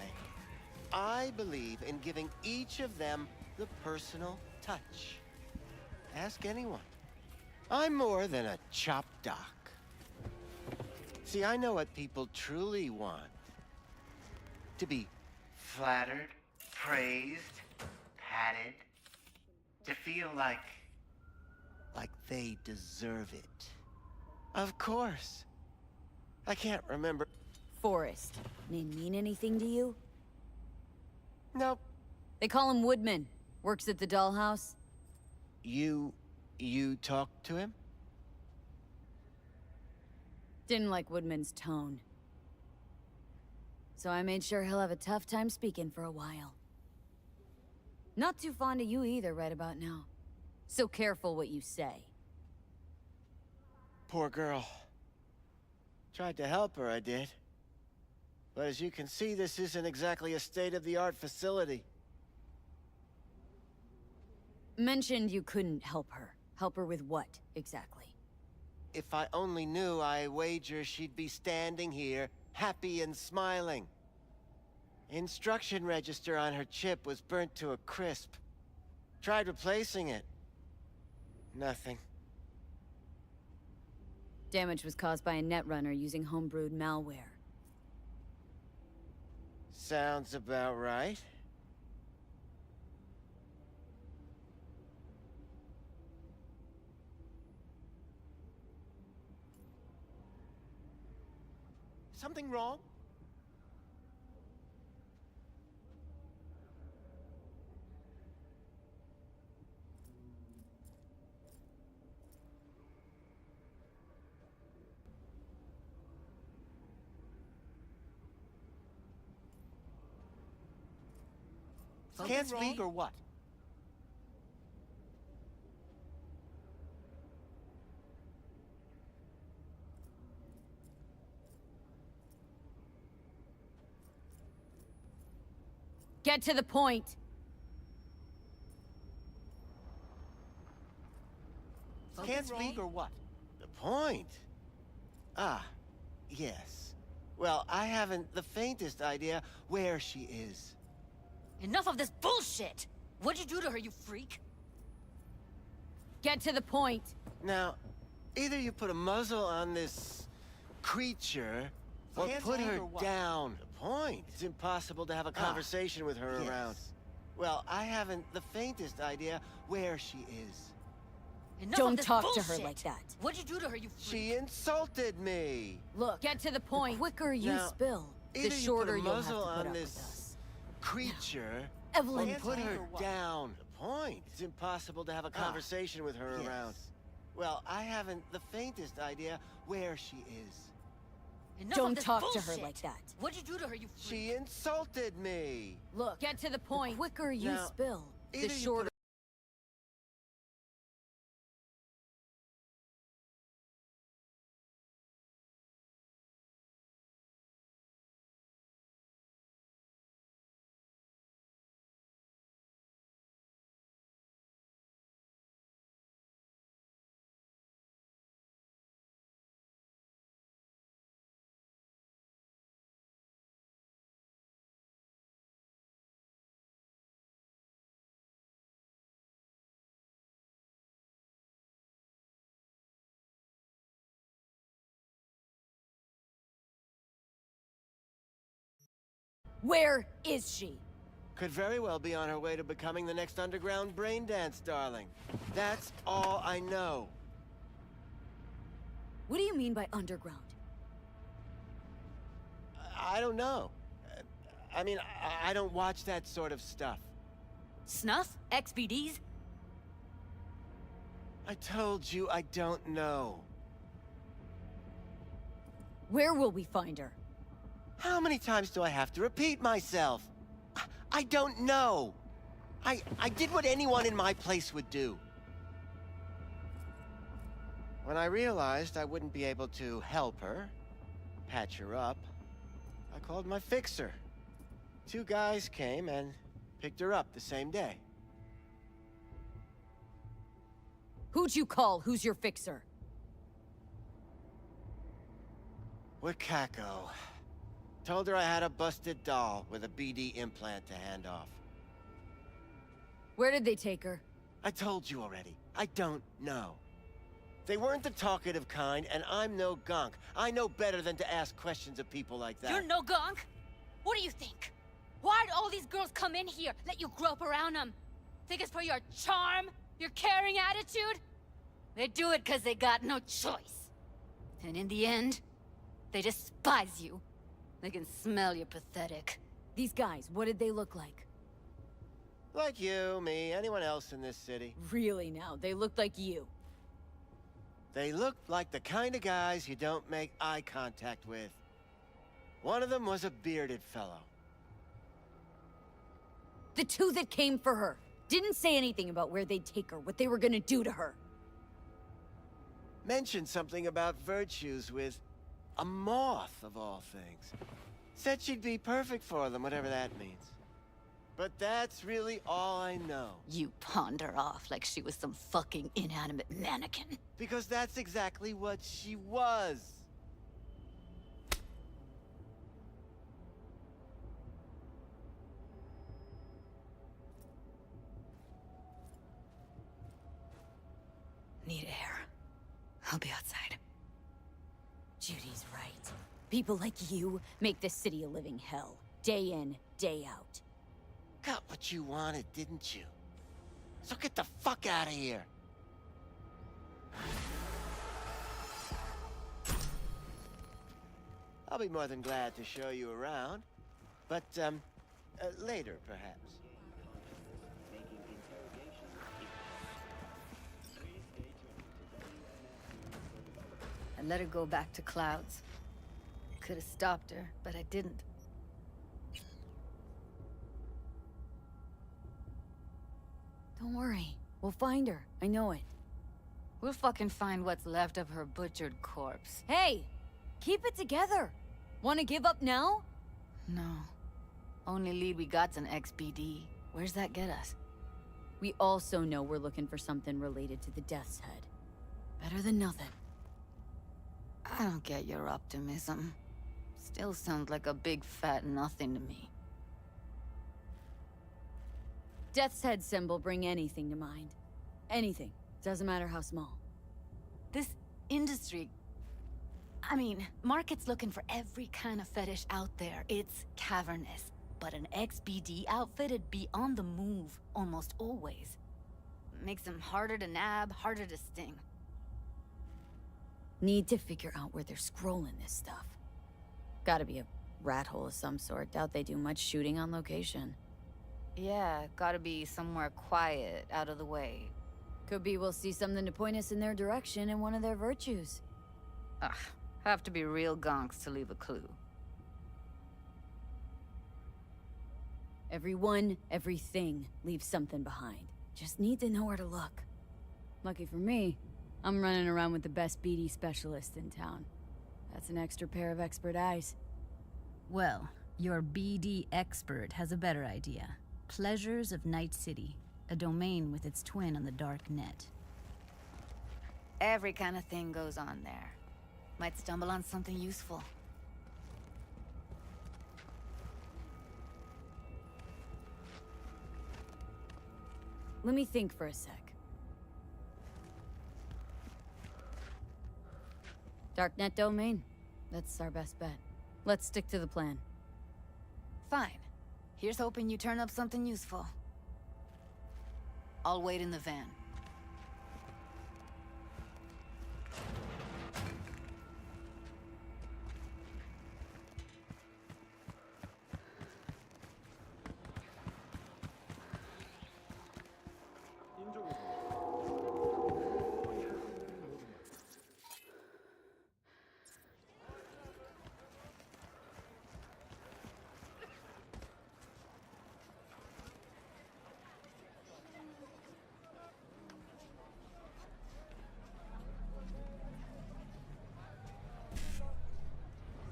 I believe in giving each of them the personal touch. Ask anyone. I'm more than a chop doc. See, I know what people truly want. To be flattered, praised, patted. To feel like they deserve it. Of course. I can't remember. Forrest. Name mean anything to you? Nope. They call him Woodman. Works at the dollhouse. You talked to him? Didn't like Woodman's tone. So I made sure he'll have a tough time speaking for a while. Not too fond of you either right about now. So careful what you say. Poor girl. Tried to help her, I did. But as you can see, this isn't exactly a state-of-the-art facility. Mentioned you couldn't help her. Help her with what, exactly? If I only knew, I wager she'd be standing here, happy and smiling. Instruction register on her chip was burnt to a crisp. Tried replacing it. Nothing. Damage was caused by a netrunner using homebrewed malware. Sounds about right. Something wrong? Can't speak or what? Get to the point. Can't speak or what? The point? Ah, yes. Well, I haven't the faintest idea where she is. Enough of this bullshit! What'd you do to her, you freak? Get to the point. Now, either you put a muzzle on this creature, or put her down. The point. It's impossible to have a conversation with her around. Well, I haven't the faintest idea where she is. Enough Don't of this talk bullshit. to her like that. What'd you do to her, you freak? She insulted me. Look, get to the point. The quicker you Now, spill, the either shorter you put a you'll have to muzzle put on up with this us. creature, Evelyn, or put her down. The point. It's impossible to have a conversation with her around. Well, I haven't the faintest idea where she is. Enough Don't of this talk bullshit. to her like that. What'd you do to her, you freak? She insulted me. Look, get to the point. The quicker you Now, spill, the either you shorter. Where is she? Could very well be on her way to becoming the next underground brain dance darling. That's all I know. What do you mean by underground? I don't know. I mean, I don't watch that sort of stuff. Snuff? XBDs? I told you I don't know. Where will we find her? How many times do I have to repeat myself? I don't know. I did what anyone in my place would do. When I realized I wouldn't be able to help her, patch her up, I called my fixer. 2 guys came and picked her up the same day. Who'd you call? Who's your fixer? Wakako. Told her I had a busted doll with a BD implant to hand off. Where did they take her? I told you already. I don't know. They weren't the talkative kind, and I'm no gunk. I know better than to ask questions of people like that. You're no gunk? What do you think? Why'd all these girls come in here, let you grope around them? Think it's for your charm? Your caring attitude? They do it because they got no choice. And in the end, they despise you. They can smell you're pathetic. These guys, what did they look like? Like you, me, anyone else in this city. Really now, they looked like you. They looked like the kind of guys you don't make eye contact with. One of them was a bearded fellow. The two that came for her didn't say anything about where they'd take her, what they were gonna do to her. Mentioned something about virtues with a moth, of all things. Said she'd be perfect for them, whatever that means. But that's really all I know. You pawned her off like she was some fucking inanimate mannequin. Because that's exactly what she was. Need air. I'll be outside. Judy's right. People like you make this city a living hell. Day in, day out. Got what you wanted, didn't you? So get the fuck out of here. I'll be more than glad to show you around. But, later, perhaps. I let her go back to Clouds. Could have stopped her, but I didn't. Don't worry. We'll find her. I know it. We'll fucking find what's left of her butchered corpse. Hey! Keep it together! Wanna give up now? No. Only lead we got's an XBD. Where's that get us? We also know we're looking for something related to the Death's Head. Better than nothing. I don't get your optimism. Still sounds like a big fat nothing to me. Death's Head symbol bring anything to mind. Anything. Doesn't matter how small. This industry... I mean, market's looking for every kind of fetish out there. It's cavernous. But an XBD outfit'd be on the move almost always. Makes them harder to nab, harder to sting. Need to figure out where they're scrolling this stuff. Gotta be a rat hole of some sort. Doubt they do much shooting on location. Yeah, gotta be somewhere quiet, out of the way. Could be we'll see something to point us in their direction in one of their virtues. Ugh, have to be real gonks to leave a clue. Everyone, everything leaves something behind. Just need to know where to look. Lucky for me, I'm running around with the best BD specialist in town. That's an extra pair of expert eyes. Well, your BD expert has a better idea. Pleasures of Night City, a domain with its twin on the dark net. Every kind of thing goes on there. Might stumble on something useful. Let me think for a sec. Darknet domain. That's our best bet. Let's stick to the plan. Fine. Here's hoping you turn up something useful. I'll wait in the van.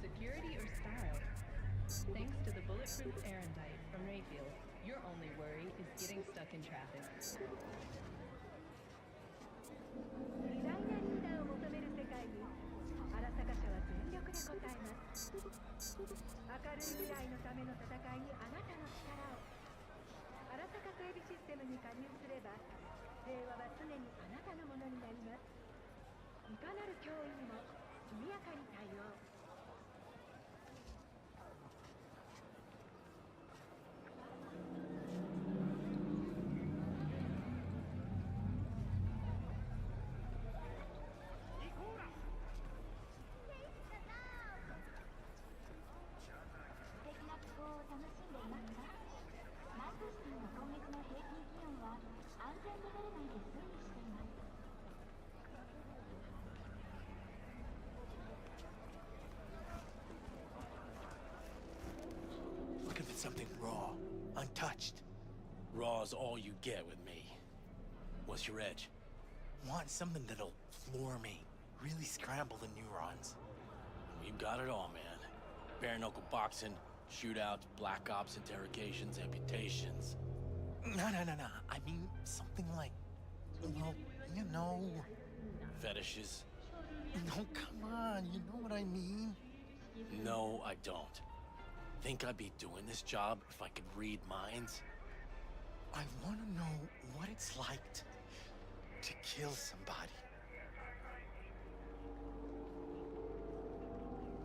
Security or style? Thanks to the bulletproof Erendite from Rayfield, your only worry is getting stuck in traffic. 偉大なリーダーを求める世界に荒坂社は全力で応えます。明るい未来のための戦いにあなたの力を。荒坂整備システムに加入すれば平和は常にあなたのものになります。いかなる脅威にも速やかに対応。something raw, untouched. Raw's all you get with me. What's your edge? Want something that'll floor me, really scramble the neurons. We've got it all, man. Bare knuckle boxing, shootouts, black ops, interrogations, amputations. No. I mean, something like, well, you know. Fetishes? No, come on, you know what I mean? No, I don't. Think I'd be doing this job if I could read minds? I want to know what it's like to kill somebody.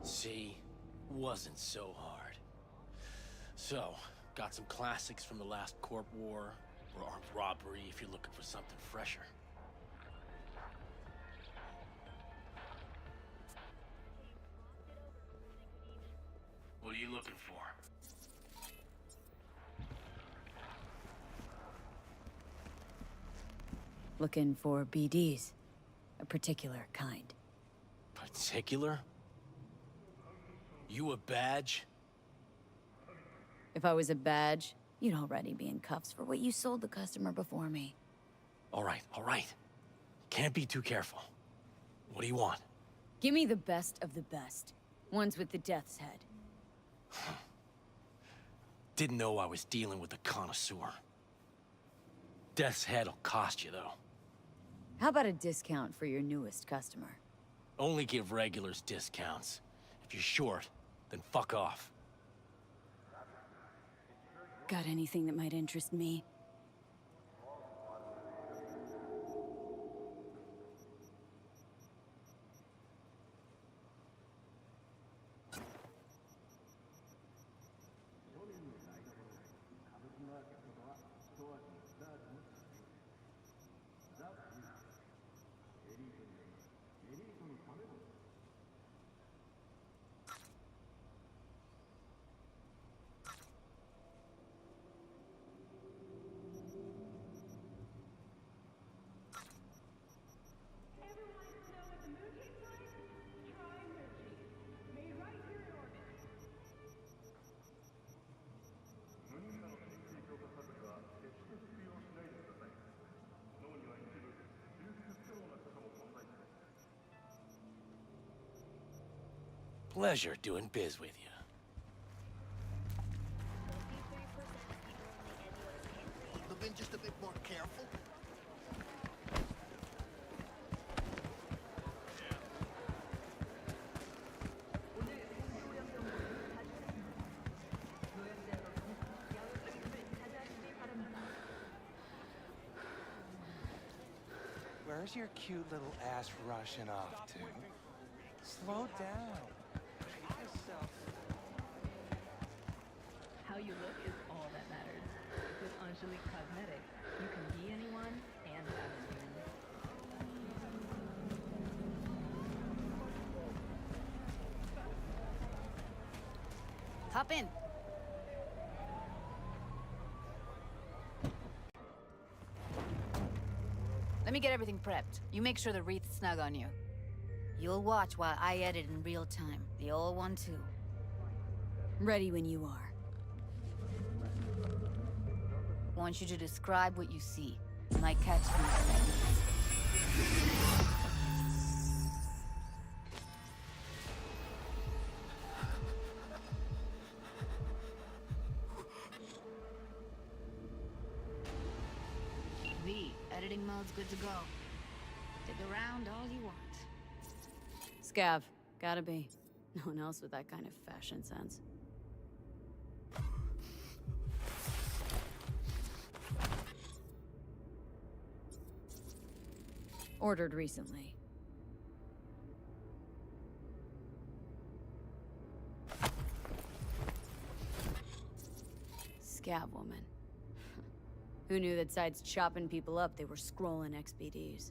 See, wasn't so hard. So, got some classics from the last Corp War, or armed robbery if you're looking for something fresher. What are you looking for? Looking for BDs. A particular kind. Particular? You a badge? If I was a badge, you'd already be in cuffs for what you sold the customer before me. All right. Can't be too careful. What do you want? Give me the best of the best. Ones with the death's head. Didn't know I was dealing with a connoisseur. Death's head'll cost you, though. How about a discount for your newest customer? Only give regulars discounts. If you're short, then fuck off. Got anything that might interest me? Pleasure doing biz with you. Have been just a bit more careful. Where's your cute little ass rushing off to? Slow down. How you look is all that matters. With Angelique Cosmetics, you can be anyone and have anyone. Hop in. Let me get everything prepped. You make sure the wreath's snug on you. You'll watch while I edit in real time. The old one, too. Ready when you are. Want you to describe what you see. My catchphrase. V, editing mode's good to go. Dig around all you want. Scav. Gotta be. No one else with that kind of fashion sense. Ordered recently. Scav woman. Who knew that sides chopping people up, they were scrolling XBDs?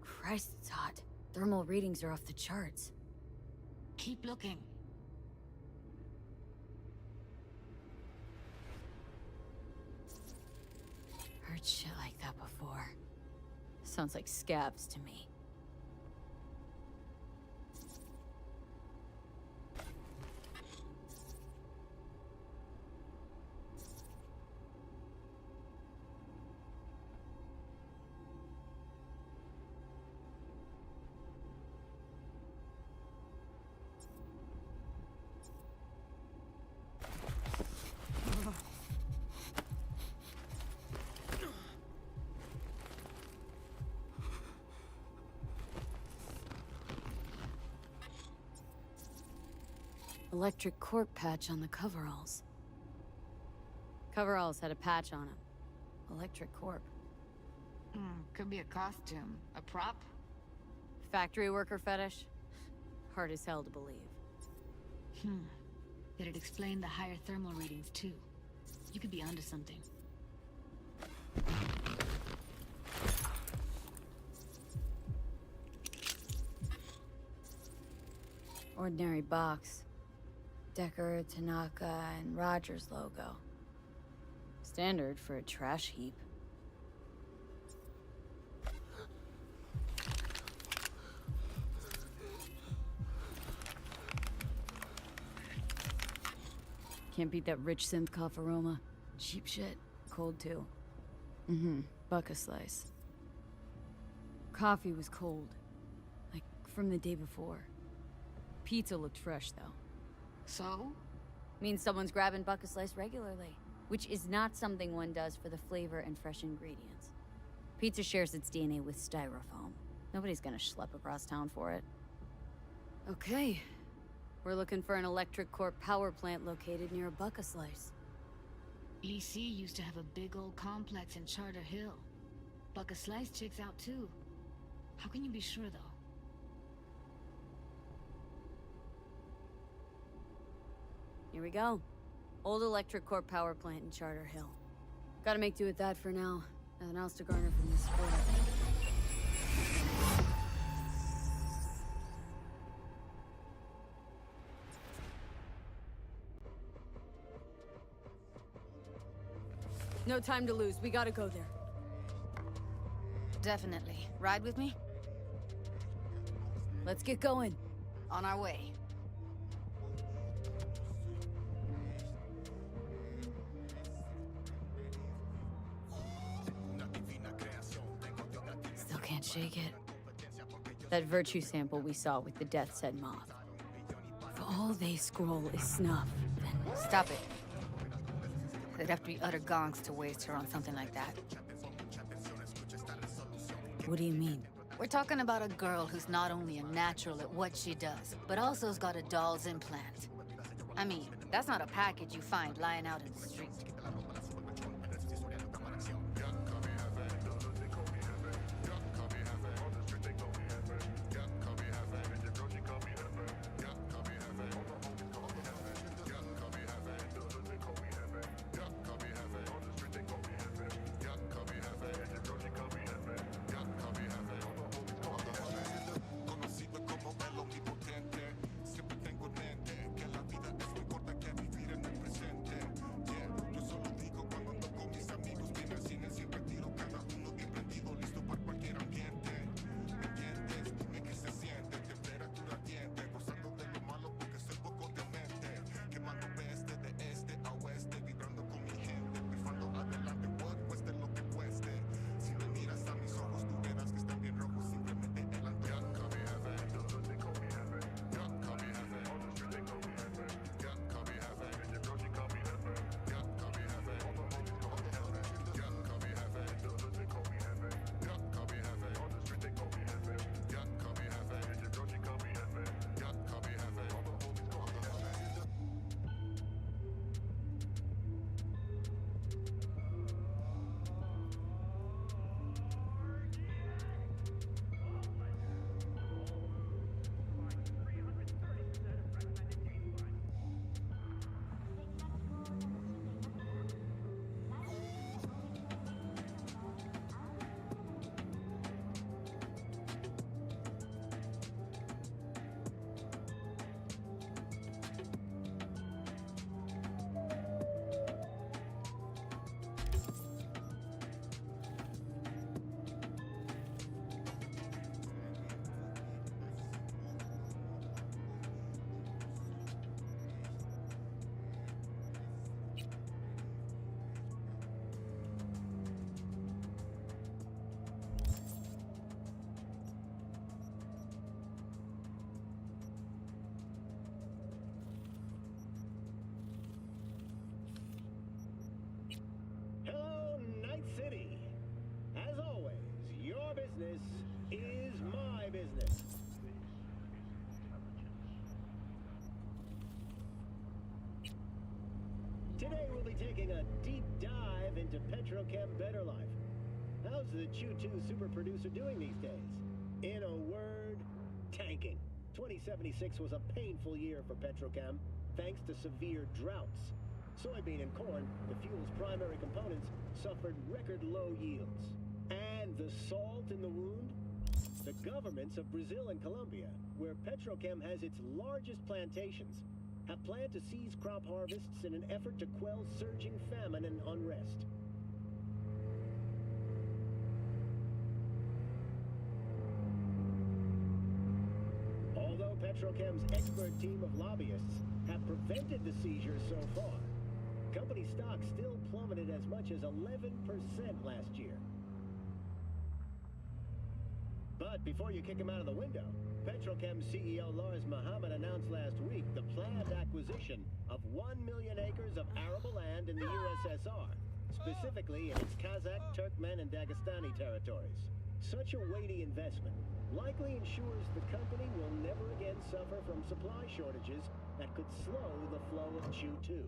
Christ, it's hot. Thermal readings are off the charts. Keep looking. Heard shit like that before. Sounds like scabs to me. Electric corp patch on the coveralls. Coveralls had a patch on them. Electric corp. Could be a costume. A prop? Factory worker fetish? Hard as hell to believe. It'd explain the higher thermal readings, too. You could be onto something. Ordinary box. Decker, Tanaka, and Rogers logo. Standard for a trash heap. Can't beat that rich synth cough aroma. Cheap shit. Cold too. Buck a slice. Coffee was cold. Like from the day before. Pizza looked fresh though. So? Means someone's grabbing buck a slice regularly. Which is not something one does for the flavor and fresh ingredients. Pizza shares its DNA with styrofoam. Nobody's gonna schlep across town for it. Okay. We're looking for an electric corp power plant located near a buck a slice. EC used to have a big old complex in Charter Hill. Buck a slice checks out too. How can you be sure though? Here we go. Old electric corp power plant in Charter Hill. Gotta make do with that for now. Nothing else to garner from this sport. No time to lose. We gotta go there. Definitely. Ride with me? Let's get going. On our way. Still can't shake it. That virtue sample we saw with the Death's Head moth. If all they scroll is snuff, then... Stop it. They'd have to be utter gonks to waste her on something like that. What do you mean? We're talking about a girl who's not only a natural at what she does, but also has got a doll's implant. I mean, that's not a package you find lying out in the street. Today we'll be taking a deep dive into Petrochem Better Life. How's the Chew 2 super producer doing these days? In a word, tanking. 2076 was a painful year for Petrochem, thanks to severe droughts. Soybean and corn, the fuel's primary components, suffered record low yields. And the salt in the wound? The governments of Brazil and Colombia, where Petrochem has its largest plantations, have planned to seize crop harvests in an effort to quell surging famine and unrest. Although Petrochem's expert team of lobbyists have prevented the seizures so far, company stock still plummeted as much as 11% last year. But before you kick him out of the window, Petrochem CEO Lars Mohammed announced last week the planned acquisition of 1 million acres of arable land in the USSR, specifically in its Kazakh, Turkmen, and Dagestani territories. Such a weighty investment likely ensures the company will never again suffer from supply shortages that could slow the flow of Chew 2.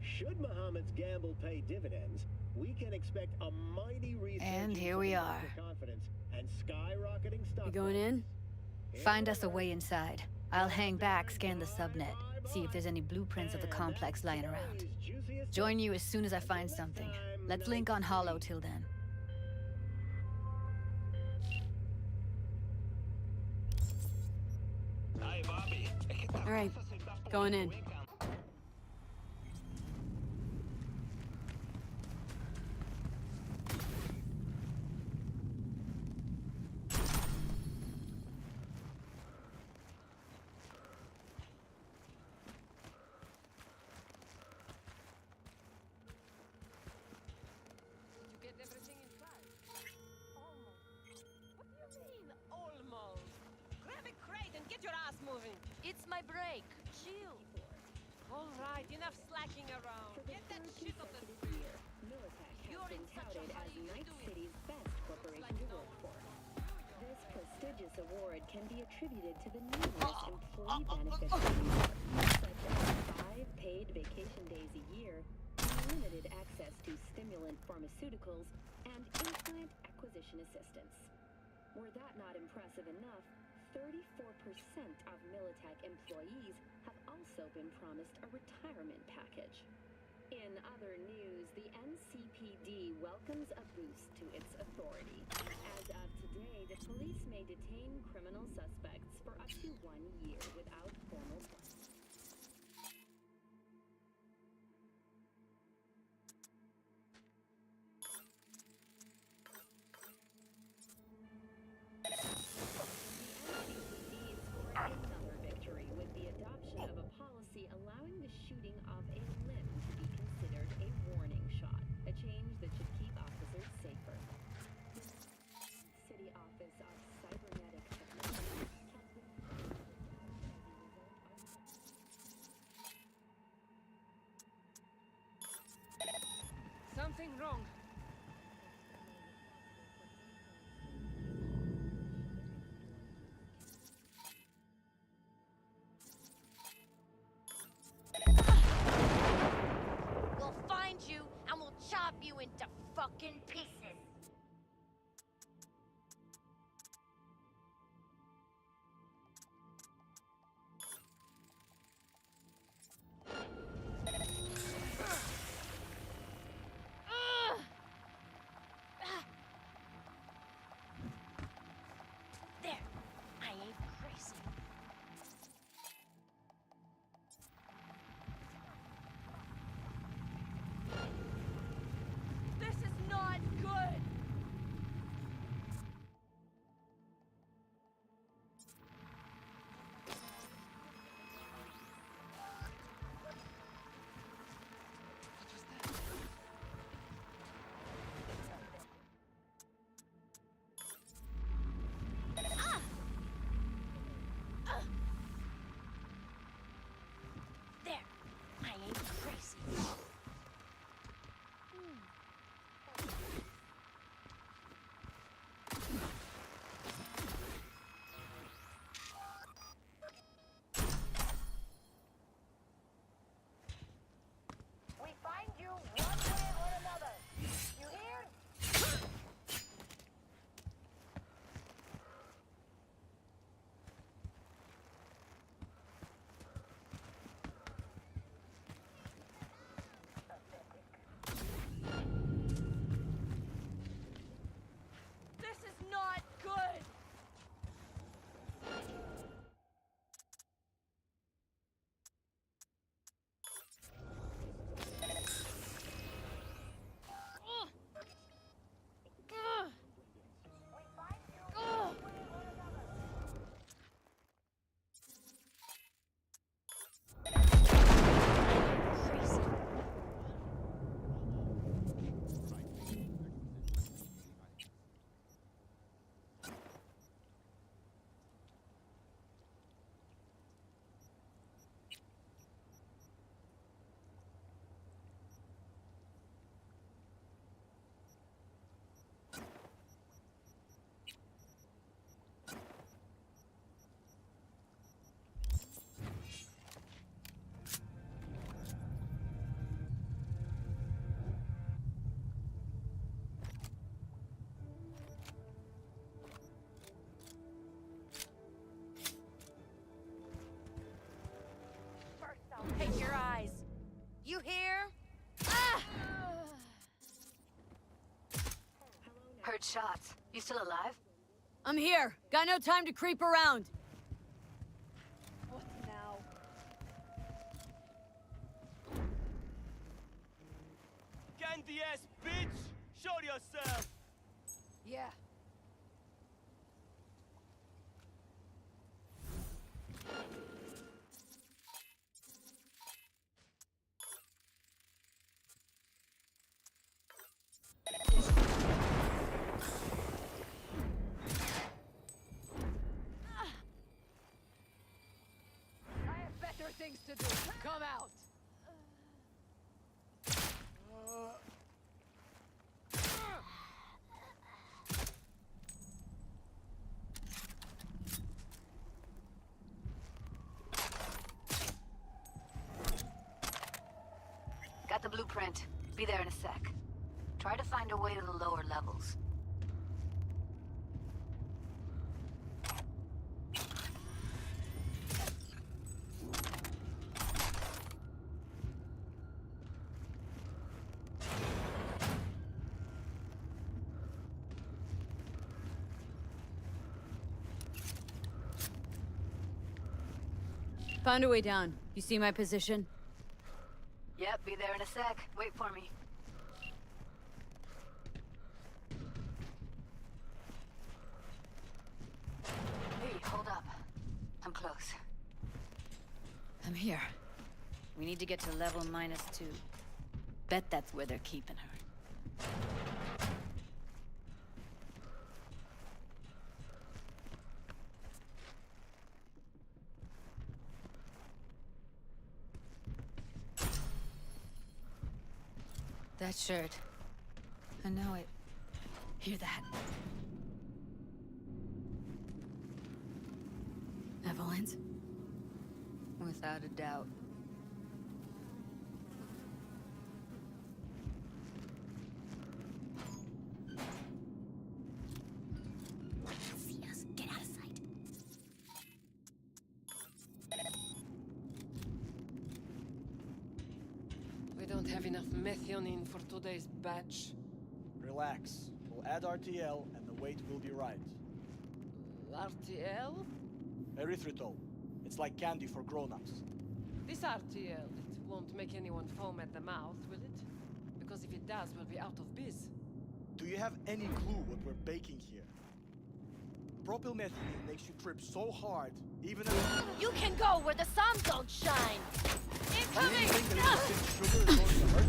Should Mohammed's gamble pay dividends, we can expect a mighty resurgence And here we are. confidence and skyrocketing stock. You going in? Find us a way inside. I'll hang back, scan the subnet, see if there's any blueprints of the complex lying around. Join you as soon as I find something. Let's link on Hollow till then. All right, going in. It's my break. Chill. All right, enough slacking around. Get that shit off the street. You're in such a hurry. Night City's best corporation to work for. This prestigious award can be attributed to the numerous employee benefits such as 5 paid vacation days a year, unlimited access to stimulant pharmaceuticals, and implant acquisition assistance. Were that not impressive enough, 34% of Militech employees have also been promised a retirement package. In other news, the NCPD welcomes a boost to its authority. As of today, the police may detain criminal suspects for up to 1 year without formal punishment. Another victory with the adoption of a policy allowing the shooting of a limb to be considered a warning shot, a change that should keep officers safer. City Office of Cybernetic Technology has been shots. You still alive? I'm here. Got no time to creep around. What now? Candy ass bitch! Show yourself! Yeah. I have better things to do. Come out. Got the blueprint. Be there in a sec. Try to find a way to the lower levels. Found a way down. You see my position? Yep, be there in a sec. Wait for me. Hey, hold up. I'm close. I'm here. We need to get to level -2. Bet that's where they're keeping her. That shirt. I know it. Hear that? Evelyn's? Without a doubt. See us. Get out of sight. We don't have enough methionine for today's batch. Relax. We'll add RTL and the weight will be right. RTL? Erythritol. It's like candy for grown-ups. This RTL, it won't make anyone foam at the mouth, will it? Because if it does, we'll be out of biz. Do you have any clue what we're baking here? Propylmethylene makes you trip so hard, even if... You can go where the sun don't shine! Incoming! You think that sugar is going to hurt?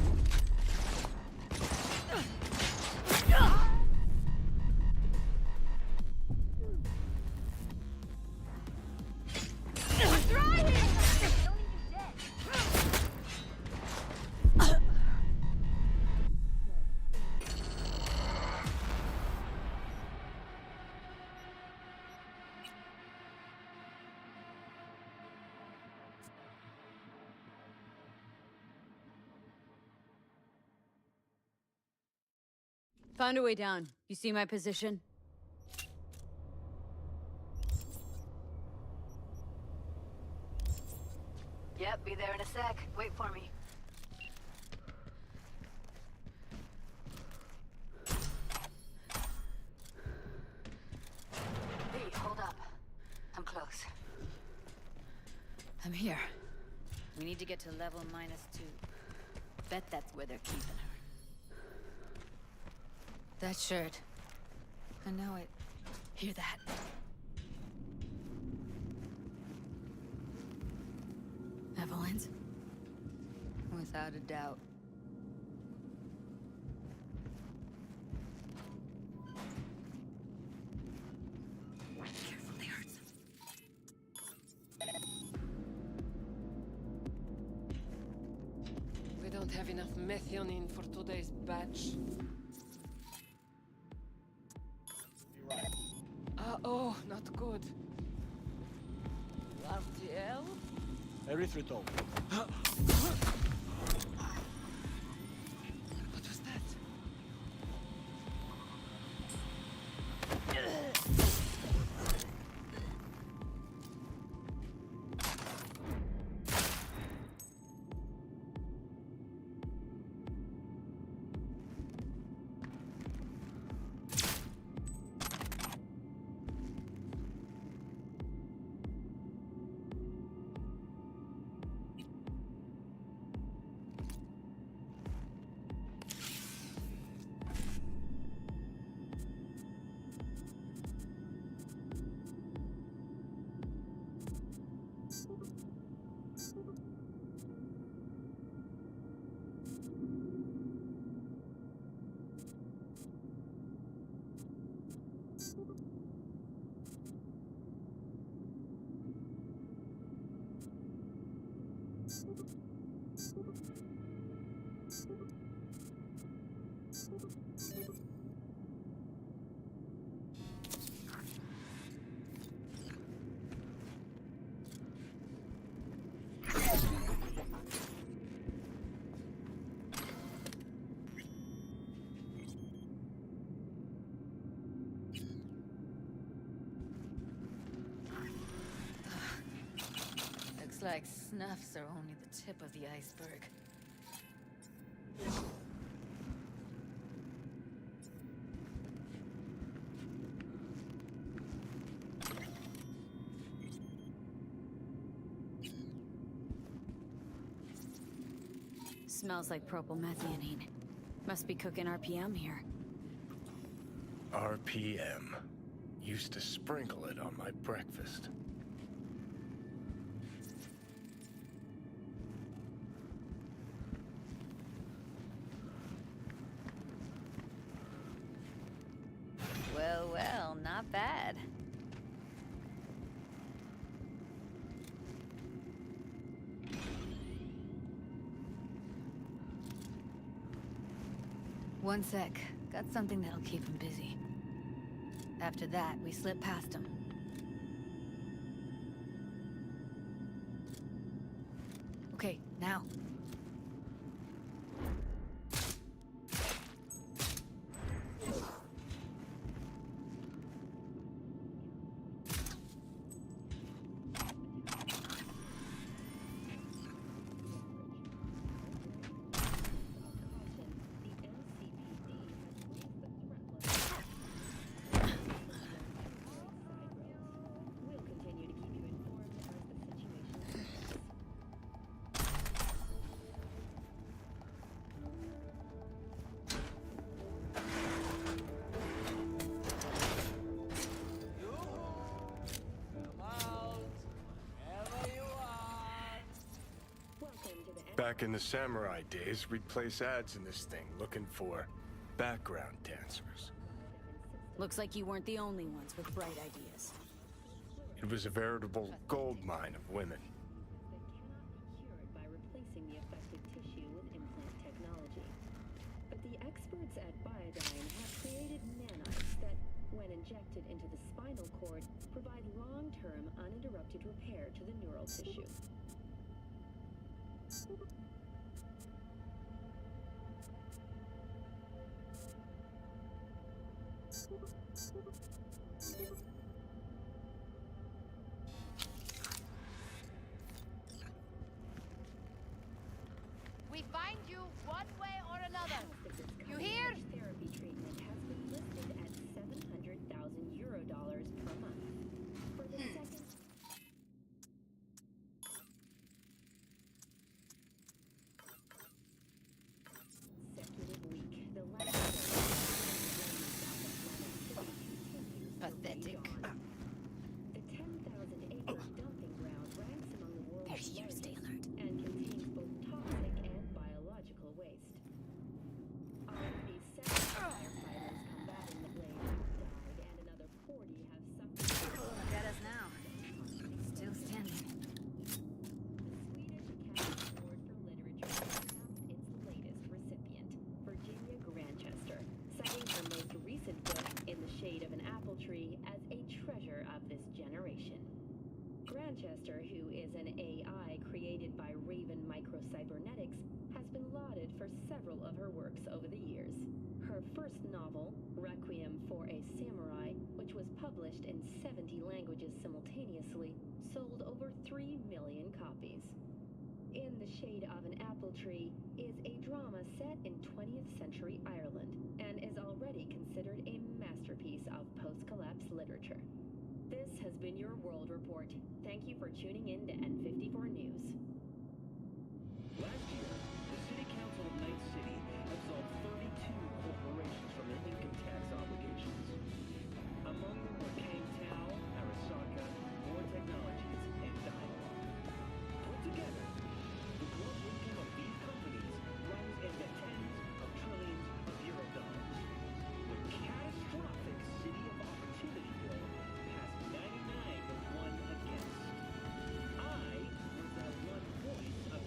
Found a way down. You see my position? Yep, be there in a sec. Wait for me. Hey, hold up. I'm close. I'm here. We need to get to level -2. Bet that's where they're keeping her. That shirt. I know it. Hear that? Evelyn's? Without a doubt. Careful, they hurt some. We don't have enough methionine for today's batch. Oh, not good. RTL? Erythritol. What was that? Looks like snuffs are only the tip of the iceberg. Smells like propylmethionine. Must be cooking RPM here. RPM. Used to sprinkle it on my breakfast. Well, well, not bad. One sec. Got something that'll keep him busy. After that, we slip past him. Okay, now. Back in the samurai days, we'd place ads in this thing looking for background dancers. Looks like you weren't the only ones with bright ideas. It was a veritable gold mine of women. Cured by replacing the affected tissue with implant technology. But the experts at Biodyne have created nanites that, when injected into the spinal cord, provide long-term uninterrupted repair to the neural tissue. We find you one way or another. You hear? Therapy treatment has been listed at €700,000 per month. For the second consecutive week, the Pathetic. The 10,000-acre dumping ground ranks among the world's There's you, stay alert. and contains both toxic and biological waste. Of the 7 firefighters combating the blaze have died, and another 40 have suffered. Look at us now. Still standing. The Swedish Academy Award for Literature announced its latest recipient, Virginia Grantchester, citing her most recent book, In the Shade of an Apple Tree, as a treasure of this generation. Grantchester, who is an AI created by RYZEN Microcybernetics, has been lauded for several of her works over the years. Her first novel, Requiem for a Samurai, which was published in 70 languages simultaneously, sold over 3 million copies. In the Shade of an Apple Tree is a drama set in 20th century Ireland and is already considered a masterpiece of post-collapse literature. This has been your World Report. Thank you for tuning in to N54 News. Last year, the City Council of Night City absolved 32 corporations from their income tax obligations. Among them were Kangtao, Arasaka, War Technologies, and Dialogue. Put together, the gross income of these companies runs in the tens of trillions of euro dollars. The catastrophic City of Opportunity bill passed 99 to 1 against. I was that one voice of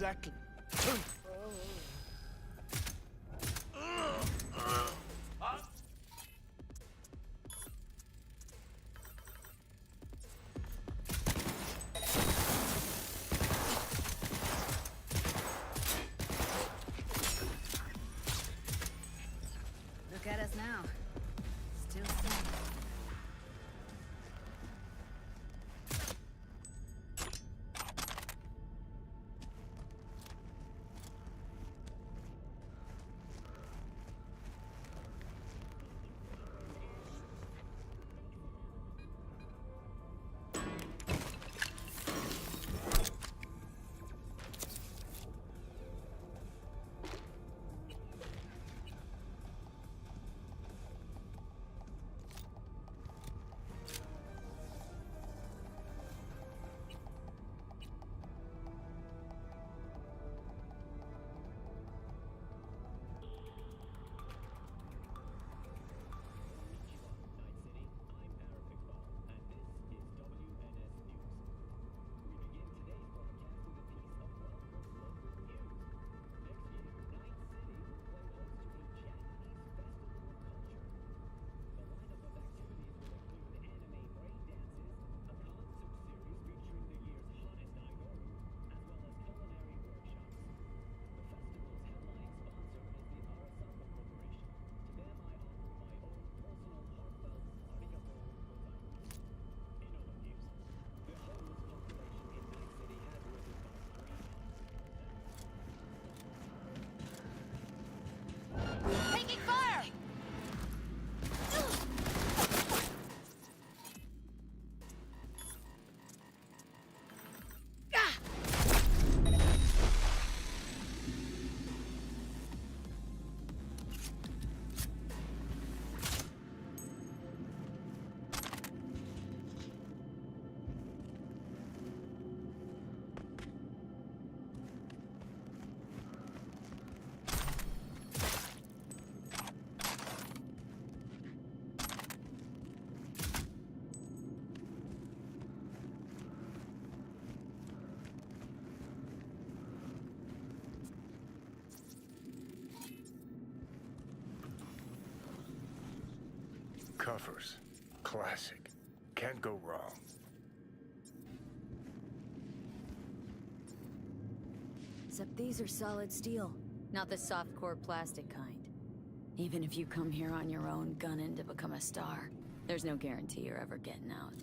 exactly. Look at us now. Still standing. Taking fire! Covers. Classic. Can't go wrong. Except these are solid steel, not the soft core plastic kind. Even if you come here on your own, gunning to become a star, there's no guarantee you're ever getting out.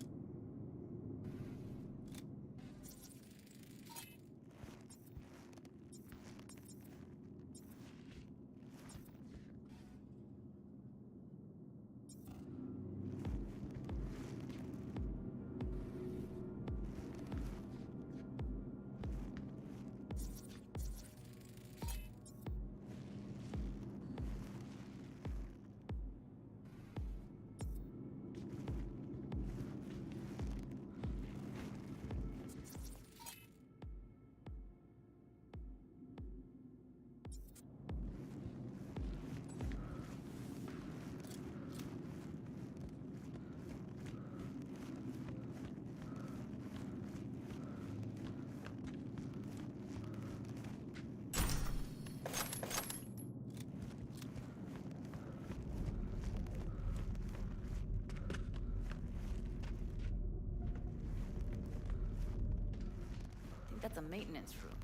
I think that's a maintenance room.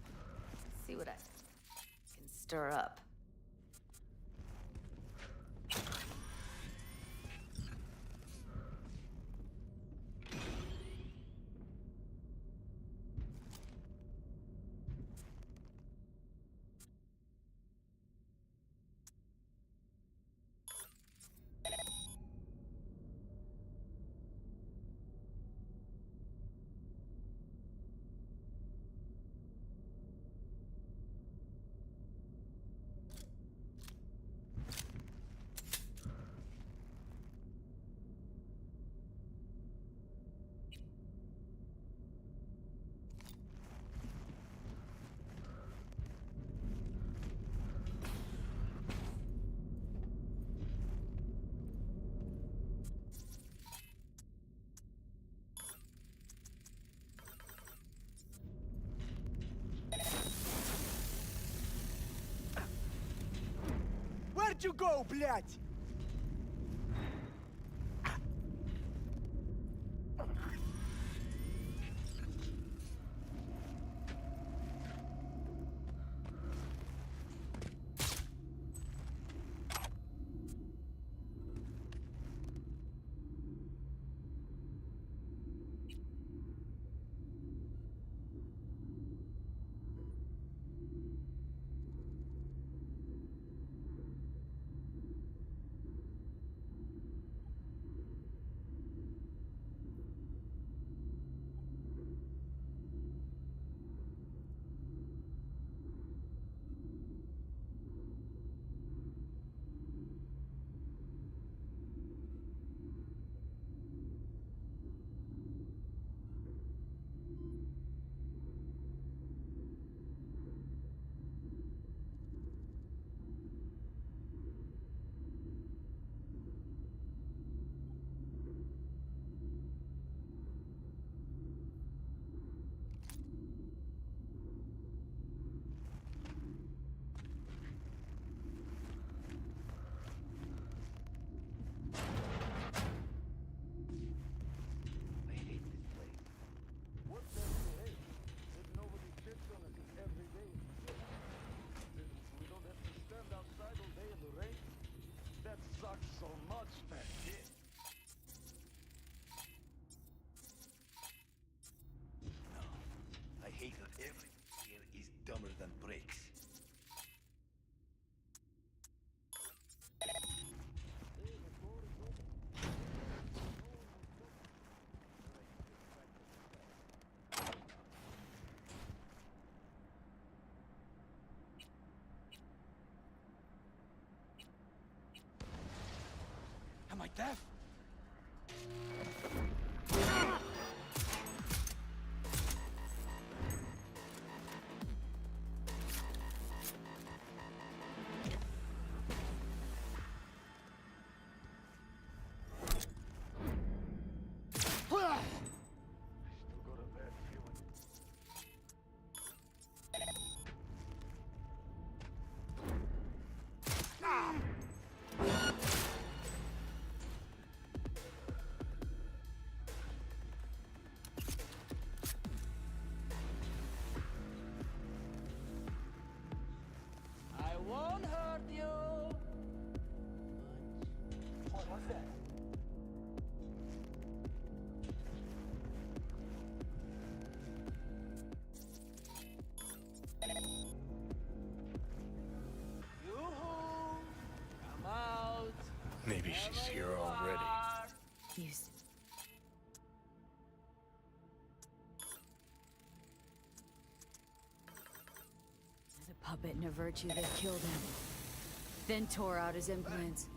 Let's see what I can stir up. go, блядь! So much, man. I hate that everything here is dumber than bricks. Am I deaf? I won't hurt you. What's that? Yoo-hoo! Come out. Maybe she's here already. Use. As a puppet and a virtue that killed him, then tore out his implants.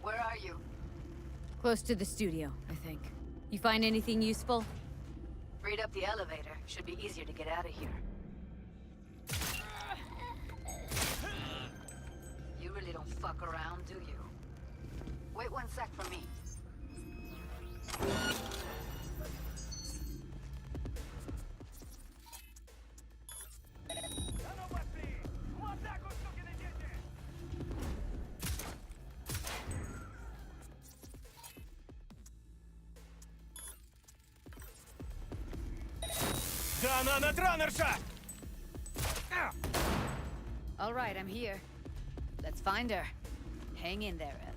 Where are you? Close to the studio, I think. You find anything useful? Read up the elevator. Should be easier to get out of here. You really don't fuck around, do you? Wait 1 sec for me. All right, I'm here. Let's find her. Hang in there, Ev.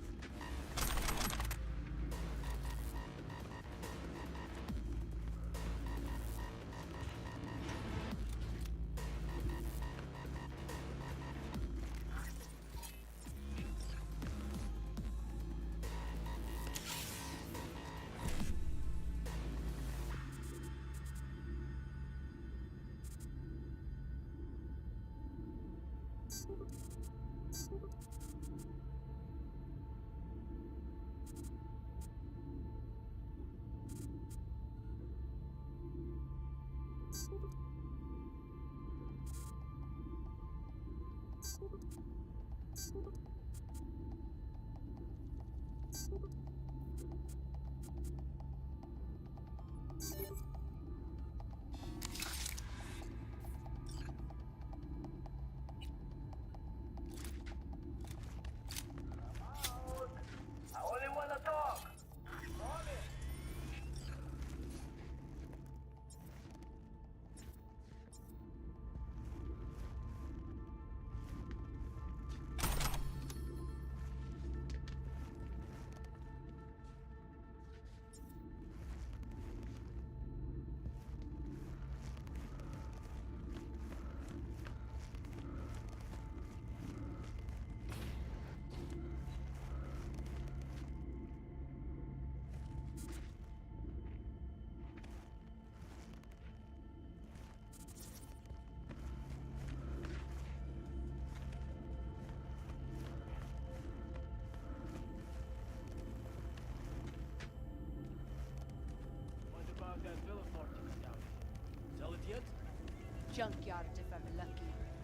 Junkyard if I'm lucky.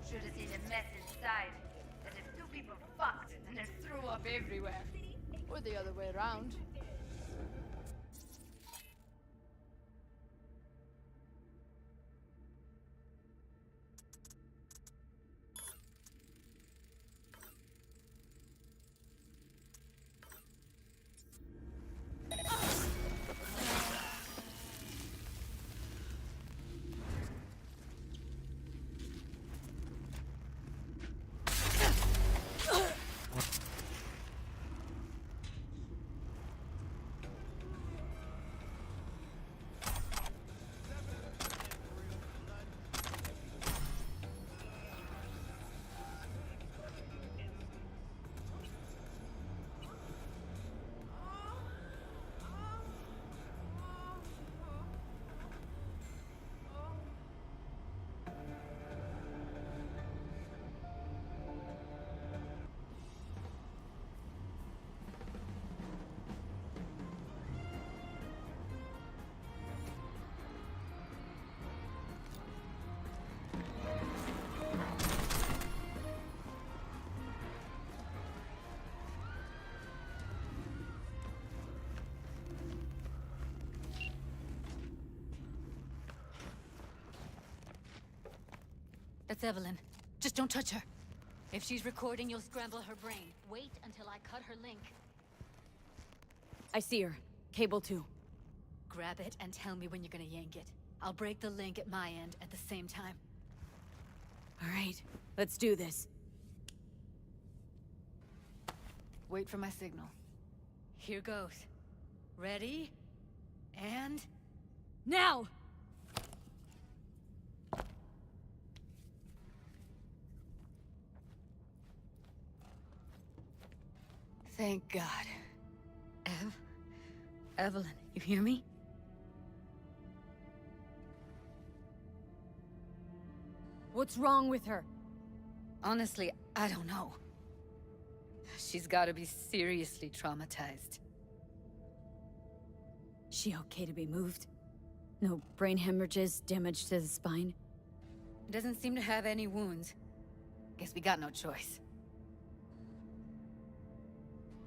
Should have seen the mess inside. As if two people fucked and then threw up everywhere. Or the other way around. That's Evelyn. Just don't touch her. If she's recording, you'll scramble her brain. Wait until I cut her link. I see her. Cable 2. Grab it and tell me when you're gonna yank it. I'll break the link at my end at the same time. All right, let's do this. Wait for my signal. Here goes. Ready? And... now! Thank God. Evelyn, you hear me? What's wrong with her? Honestly, I don't know. She's gotta be seriously traumatized. She okay to be moved? No brain hemorrhages, damage to the spine? Doesn't seem to have any wounds. Guess we got no choice.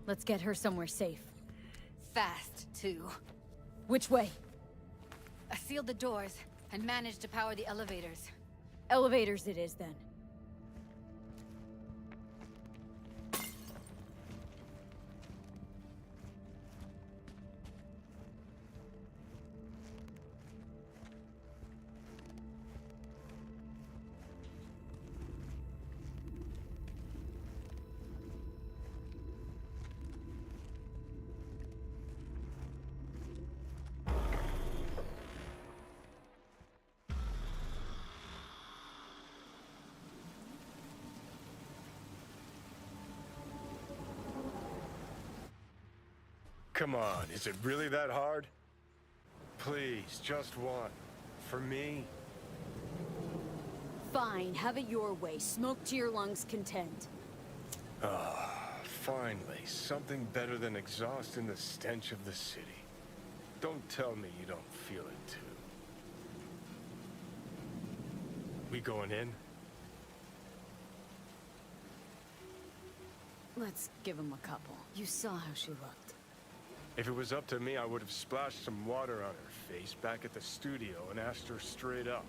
Let's get her somewhere safe. Fast, too. Which way? I sealed the doors and managed to power the elevators. Elevators it is, then. Come on, is it really that hard? Please, just one. For me? Fine, have it your way. Smoke to your lungs' content. Ah, finally, something better than exhaust in the stench of the city. Don't tell me you don't feel it too. We going in? Let's give him a couple. You saw how she looked. If it was up to me, I would have splashed some water on her face back at the studio and asked her straight up.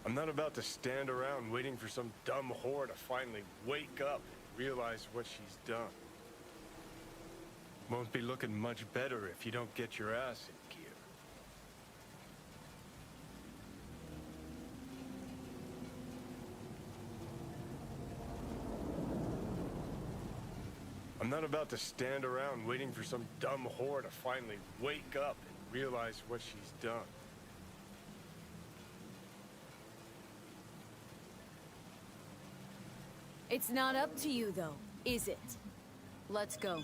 I'm not about to stand around waiting for some dumb whore to finally wake up and realize what she's done. Won't be looking much better if you don't get your ass in gear. I'm not about to stand around waiting for some dumb whore to finally wake up and realize what she's done. It's not up to you, though, is it? Let's go.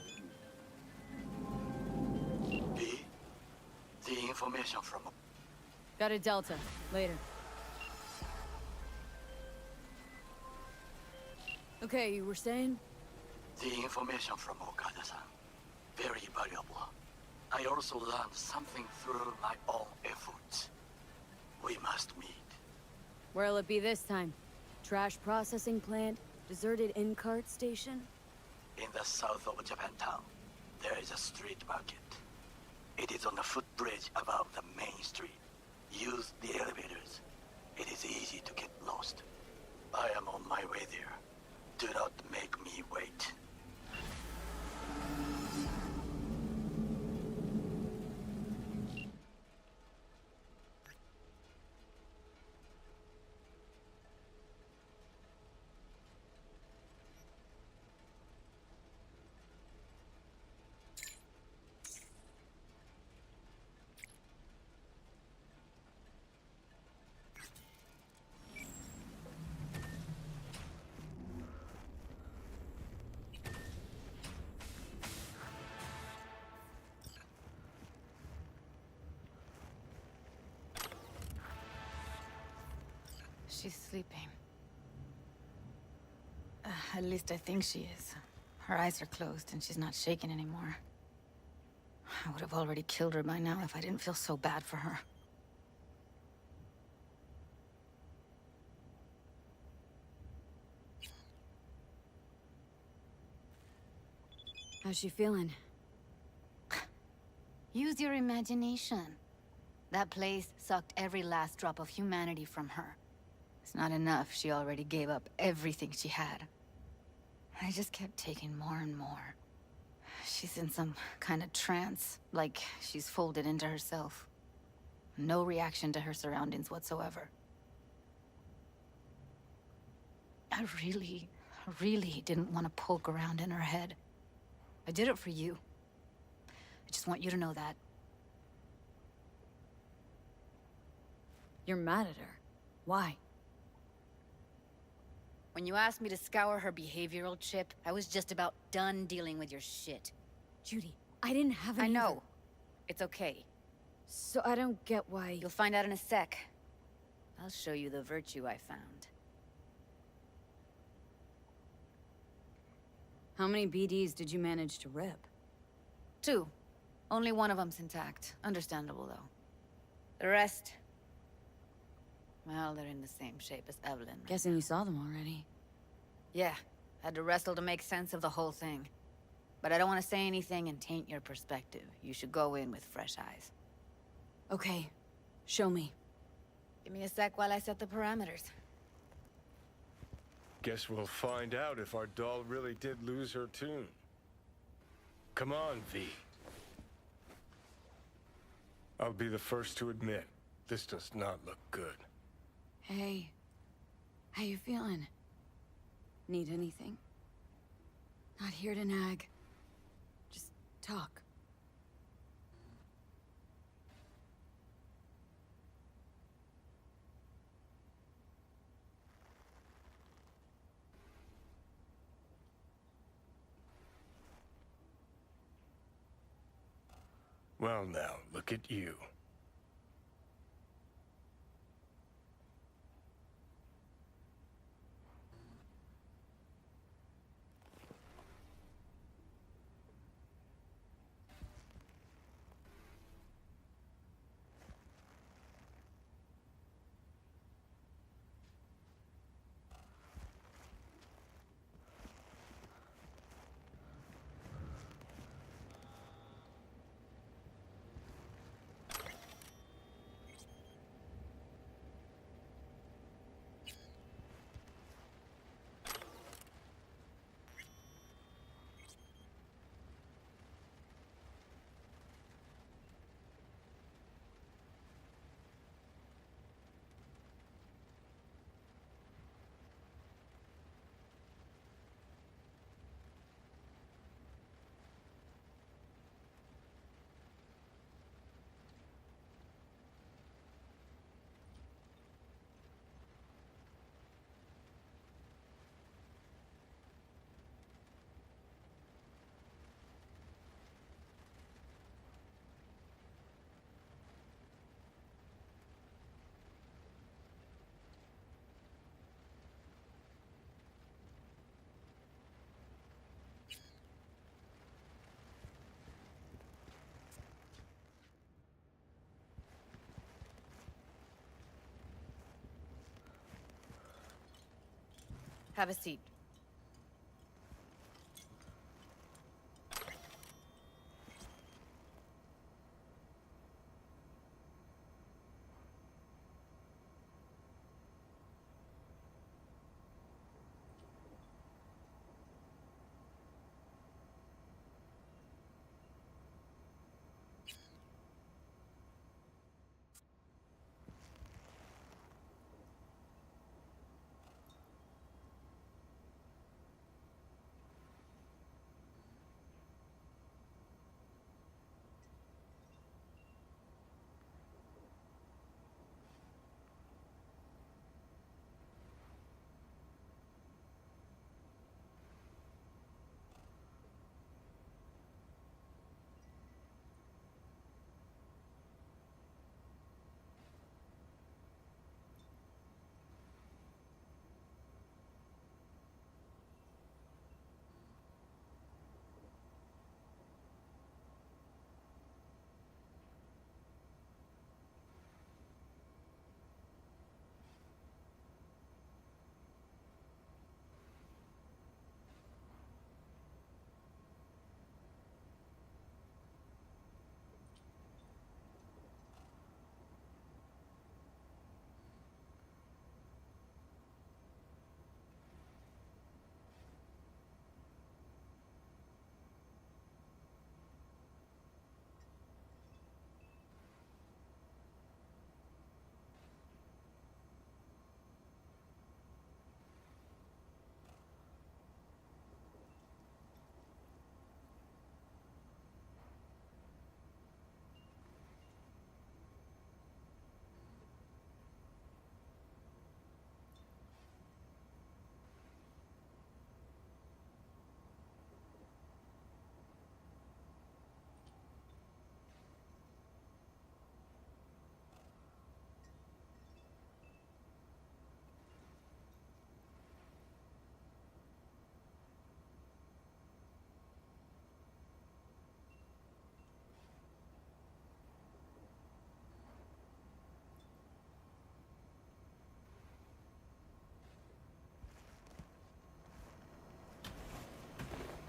B, the information from... Got a Delta. Later. Okay, you were saying? The information from Okada-san. Very valuable. I also learned something through my own efforts. We must meet. Where'll it be this time? Trash processing plant? Deserted in-cart station? In the south of Japantown, there is a street market. It is on the footbridge above the main street. Use the elevators. It is easy to get lost. I am on my way there. Do not make me wait. She's sleeping. At least I think she is. Her eyes are closed and she's not shaking anymore. I would have already killed her by now if I didn't feel so bad for her. How's she feeling? Use your imagination. That place sucked every last drop of humanity from her. It's not enough, she already gave up everything she had. I just kept taking more and more. She's in some kind of trance, like she's folded into herself. No reaction to her surroundings whatsoever. I really didn't want to poke around in her head. I did it for you. I just want you to know that. You're mad at her. Why? When you asked me to scour her behavioral chip, I was just about done dealing with your shit. Judy, I didn't have any... I know. It's okay. So I don't get why... You'll find out in a sec. I'll show you the virtue I found. How many BDs did you manage to rip? 2. Only one of them's intact. Understandable, though. The rest... well, they're in the same shape as Evelyn. Right? Guessing you saw them already. Yeah. Had to wrestle to make sense of the whole thing. But I don't want to say anything and taint your perspective. You should go in with fresh eyes. Okay. Show me. Give me a sec while I set the parameters. Guess we'll find out if our doll really did lose her tune. Come on, V. I'll be the first to admit, this does not look good. Hey. How you feeling? Need anything? Not here to nag. Just talk. Well now, look at you. Have a seat.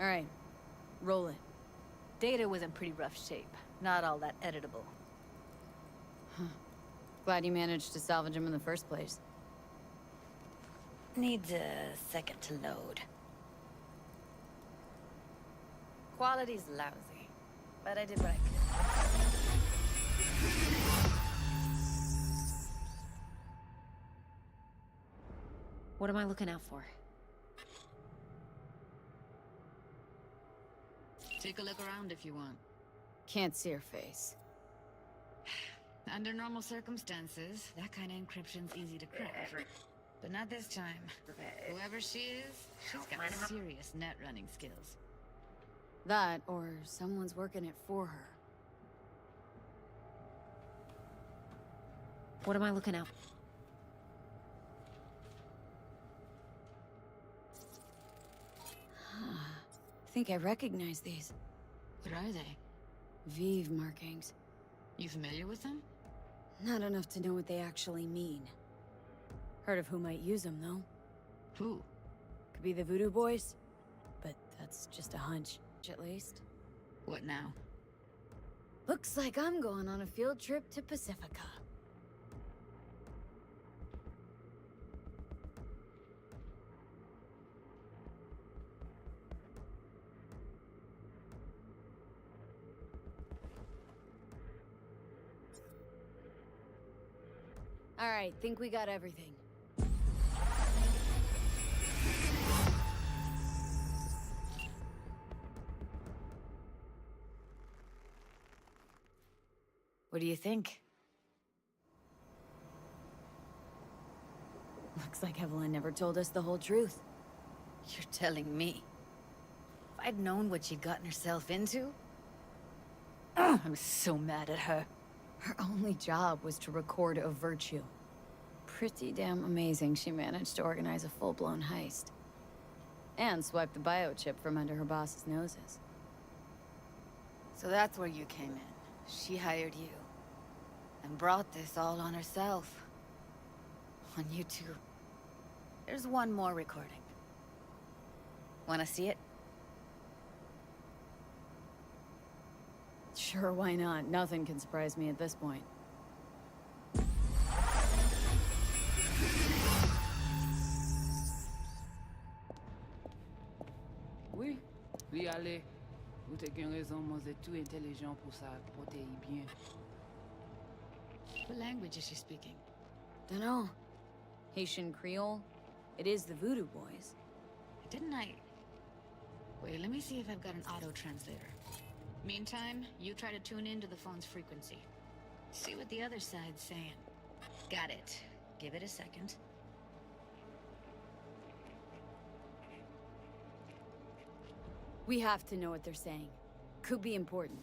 All right, roll it. Data was in pretty rough shape. Not all that editable. Glad you managed to salvage him in the first place. Needs a second to load. Quality's lousy, but I did what I could. What am I looking out for? Take a look around if you want. Can't see her face. Under normal circumstances, that kind of encryption's easy to crack. But not this time. Whoever she is, she's got serious net running skills. That, or someone's working it for her. What am I looking at? I think I recognize these. What are they? Vive markings. You familiar with them? Not enough to know what they actually mean. Heard of who might use them, though. Who? Could be the Voodoo Boys, but that's just a hunch, at least. What now? Looks like I'm going on a field trip to Pacifica. All right, think we got everything. What do you think? Looks like Evelyn never told us the whole truth. You're telling me. If I'd known what she'd gotten herself into... Ugh, I'm so mad at her. Her only job was to record a virtue. Pretty damn amazing she managed to organize a full-blown heist. And swipe the biochip from under her boss's noses. So that's where you came in. She hired you. And brought this all on herself. On you too. There's one more recording. Wanna see it? Sure, why not? Nothing can surprise me at this point. Oui, oui, allez. Vous avez une raison, moi, c'est tout intelligent pour ça, protéger bien. What language is she speaking? Dunno. Haitian Creole? It is the Voodoo Boys. Didn't I... Wait, let me see if I've got an auto-translator. Meantime, you try to tune into the phone's frequency. See what the other side's saying. Got it. Give it a second. We have to know what they're saying. Could be important.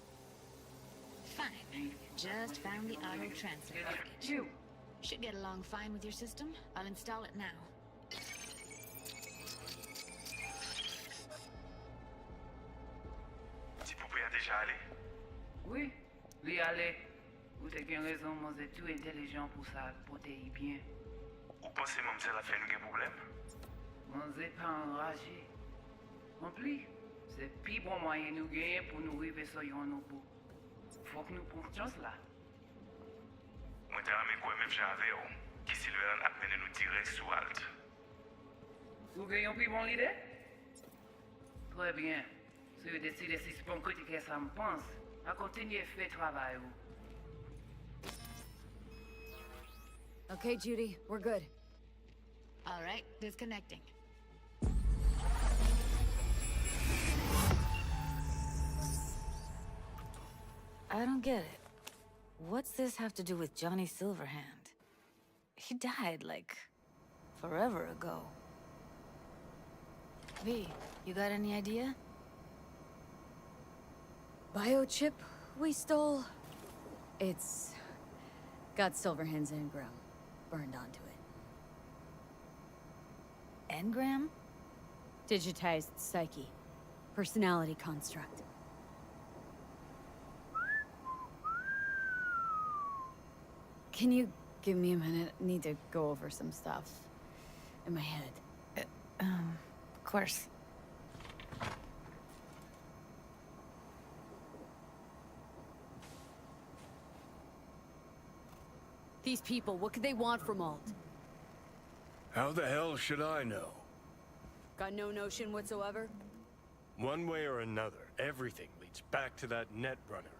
Fine. Just found the auto-translator package. Should get along fine with your system. I'll install it now. Petit poupée a déjà allé. Oui, oui, allez. Vous avez une raison, moi, c'est tout intelligent pour ça, protéger bien. Vous pensez que ça a fait un problème? Moi, c'est pas enragé. En plus, c'est le plus bon moyen de nous gagner pour nous arriver sur nos bouts. Faut que nous prenions chance là. Moi, t'ai ramé quoi même j'avais, qui s'il veut amener nous direct sous halte. Vous avez une plus bonne idée? Très bien. Si vous décidez si c'est bon côté que ça me pense, à continuer à faire le travail. Okay, Judy, we're good. All right, disconnecting. I don't get it. What's this have to do with Johnny Silverhand? He died, like, forever ago. V, you got any idea? Biochip we stole? It's got Silverhand's engram burned onto it. Engram? Digitized psyche. Personality construct. Can you give me a minute? I need to go over some stuff in my head. Of course. These people, what could they want from Alt? How the hell should I know? Got no notion whatsoever? One way or another, everything leads back to that Netrunner.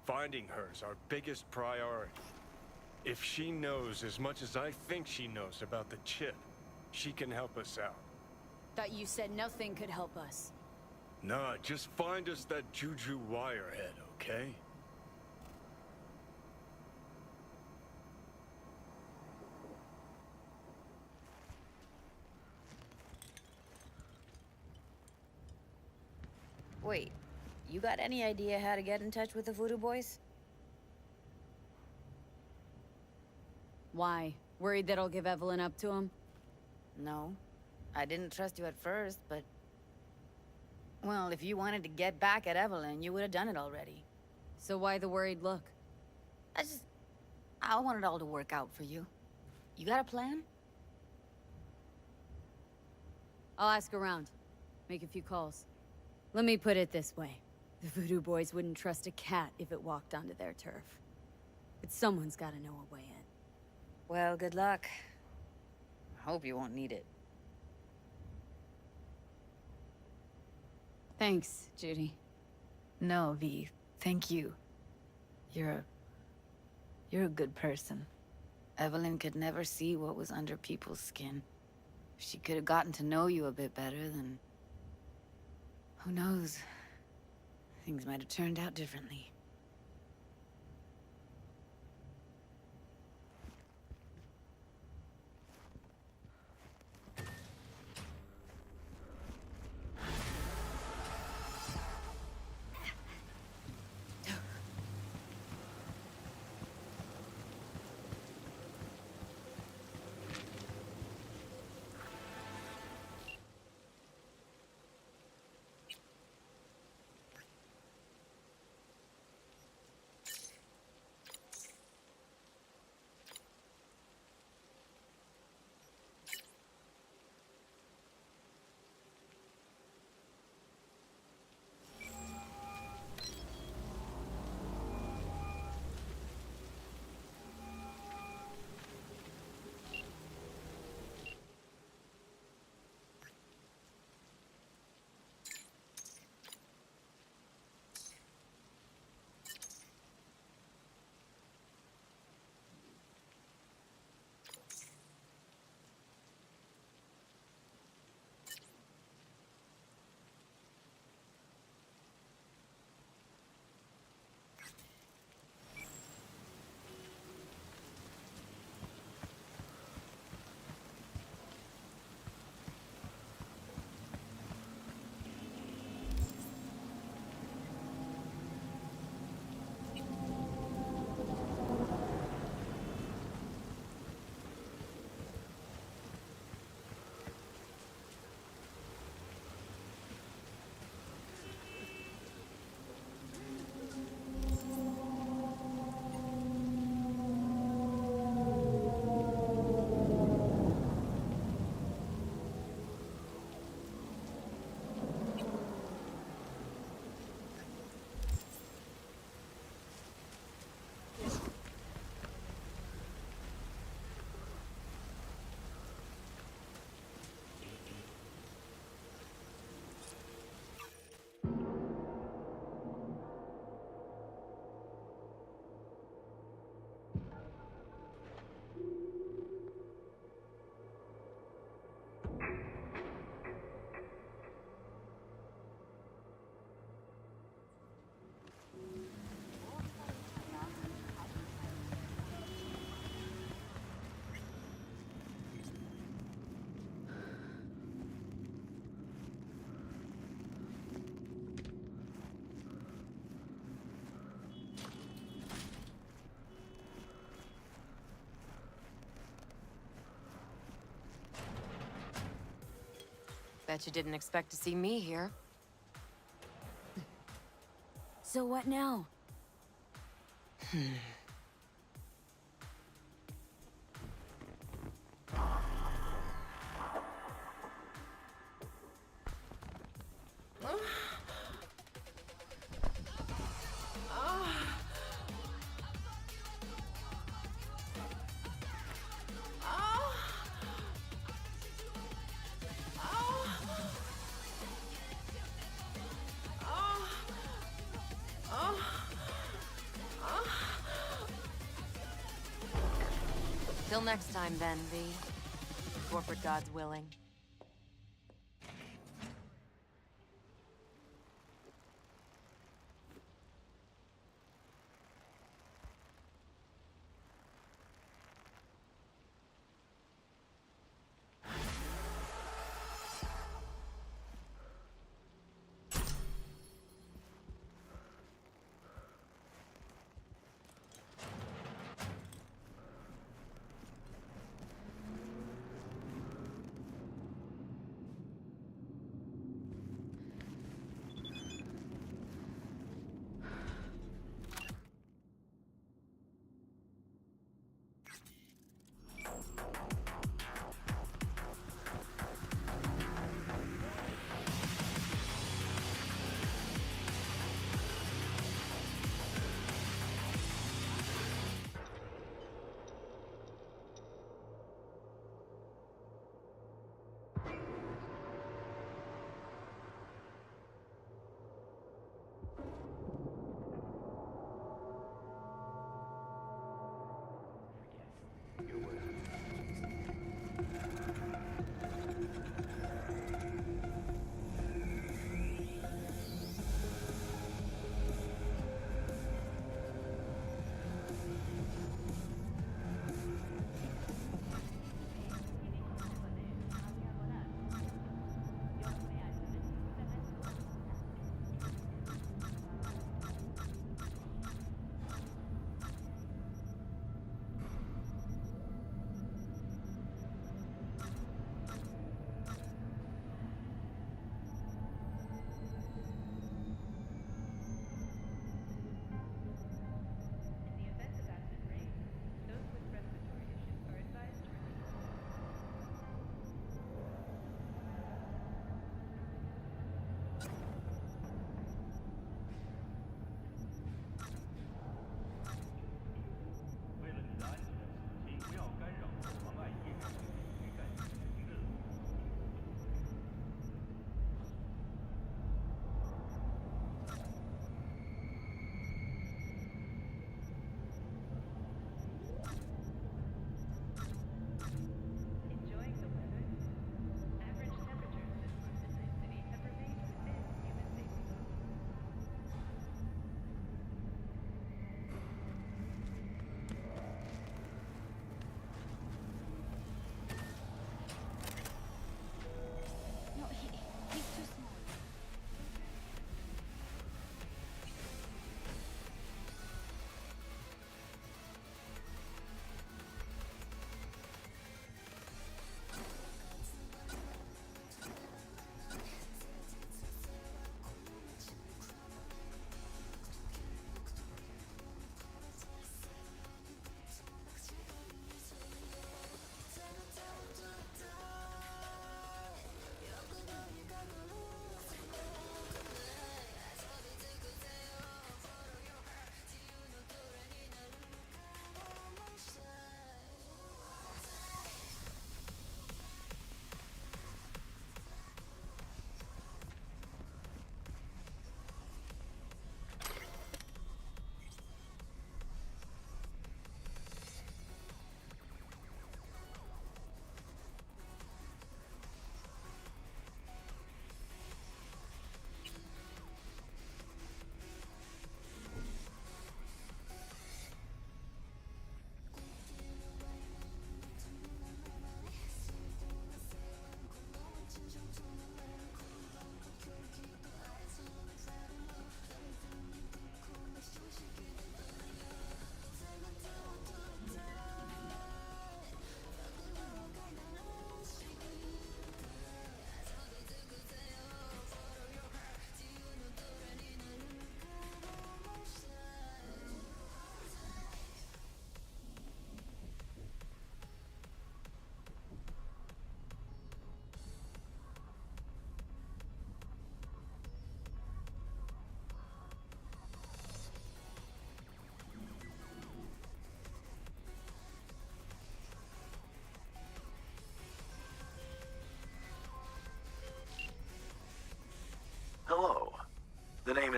Finding her's our biggest priority. If she knows as much as I think she knows about the chip, she can help us out. Thought you said nothing could help us. Nah, just find us that Juju wirehead, okay? Wait, you got any idea how to get in touch with the Voodoo Boys? Why? Worried that I'll give Evelyn up to him? No. I didn't trust you at first, but... Well, if you wanted to get back at Evelyn, you would have done it already. So why the worried look? I want it all to work out for you. You got a plan? I'll ask around. Make a few calls. Let me put it this way. The Voodoo Boys wouldn't trust a cat if it walked onto their turf. But someone's gotta know a way in. Well, good luck. I hope you won't need it. Thanks, Judy. No, V. Thank you. You're a good person. Evelyn could never see what was under people's skin. If she could have gotten to know you a bit better, then... who knows? Things might have turned out differently. Bet you didn't expect to see me here. So what now? Till next time then, V. Corporate gods willing.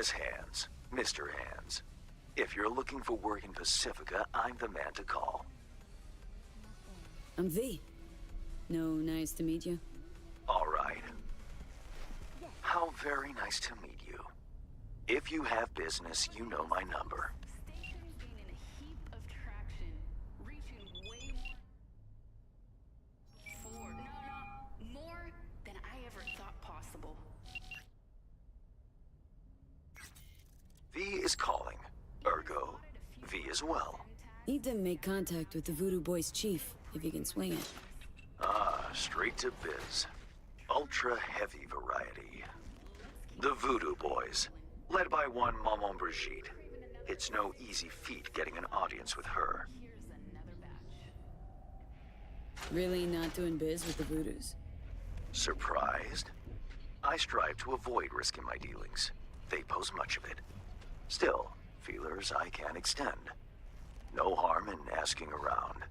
as Hands, Mr. Hands. If you're looking for work in Pacifica, I'm the man to call. I'm V. No, nice to meet you. All right. How very nice to meet you. If you have business, you know my number. Station's gaining a heap of traction, reaching way more than I ever thought possible. V is calling. Ergo, V as well. Need to make contact with the Voodoo Boys chief, if you can swing it. Ah, straight to biz. Ultra heavy variety. The Voodoo Boys, led by one Maman Brigitte. It's no easy feat getting an audience with her. Really not doing biz with the Voodoos? Surprised? I strive to avoid risking my dealings. They pose much of it. Still, feelers I can extend. No harm in asking around.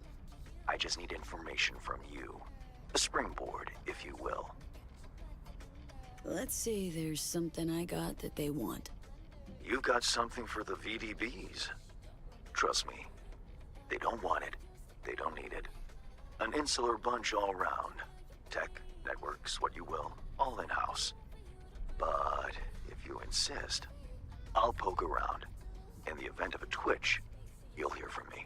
I just need information from you. A springboard, if you will. Let's say there's something I got that they want. You've got something for the VDBs. Trust me, they don't want it. They don't need it. An insular bunch all round. Tech, networks, what you will, all in-house. But if you insist, I'll poke around. In the event of a twitch, you'll hear from me.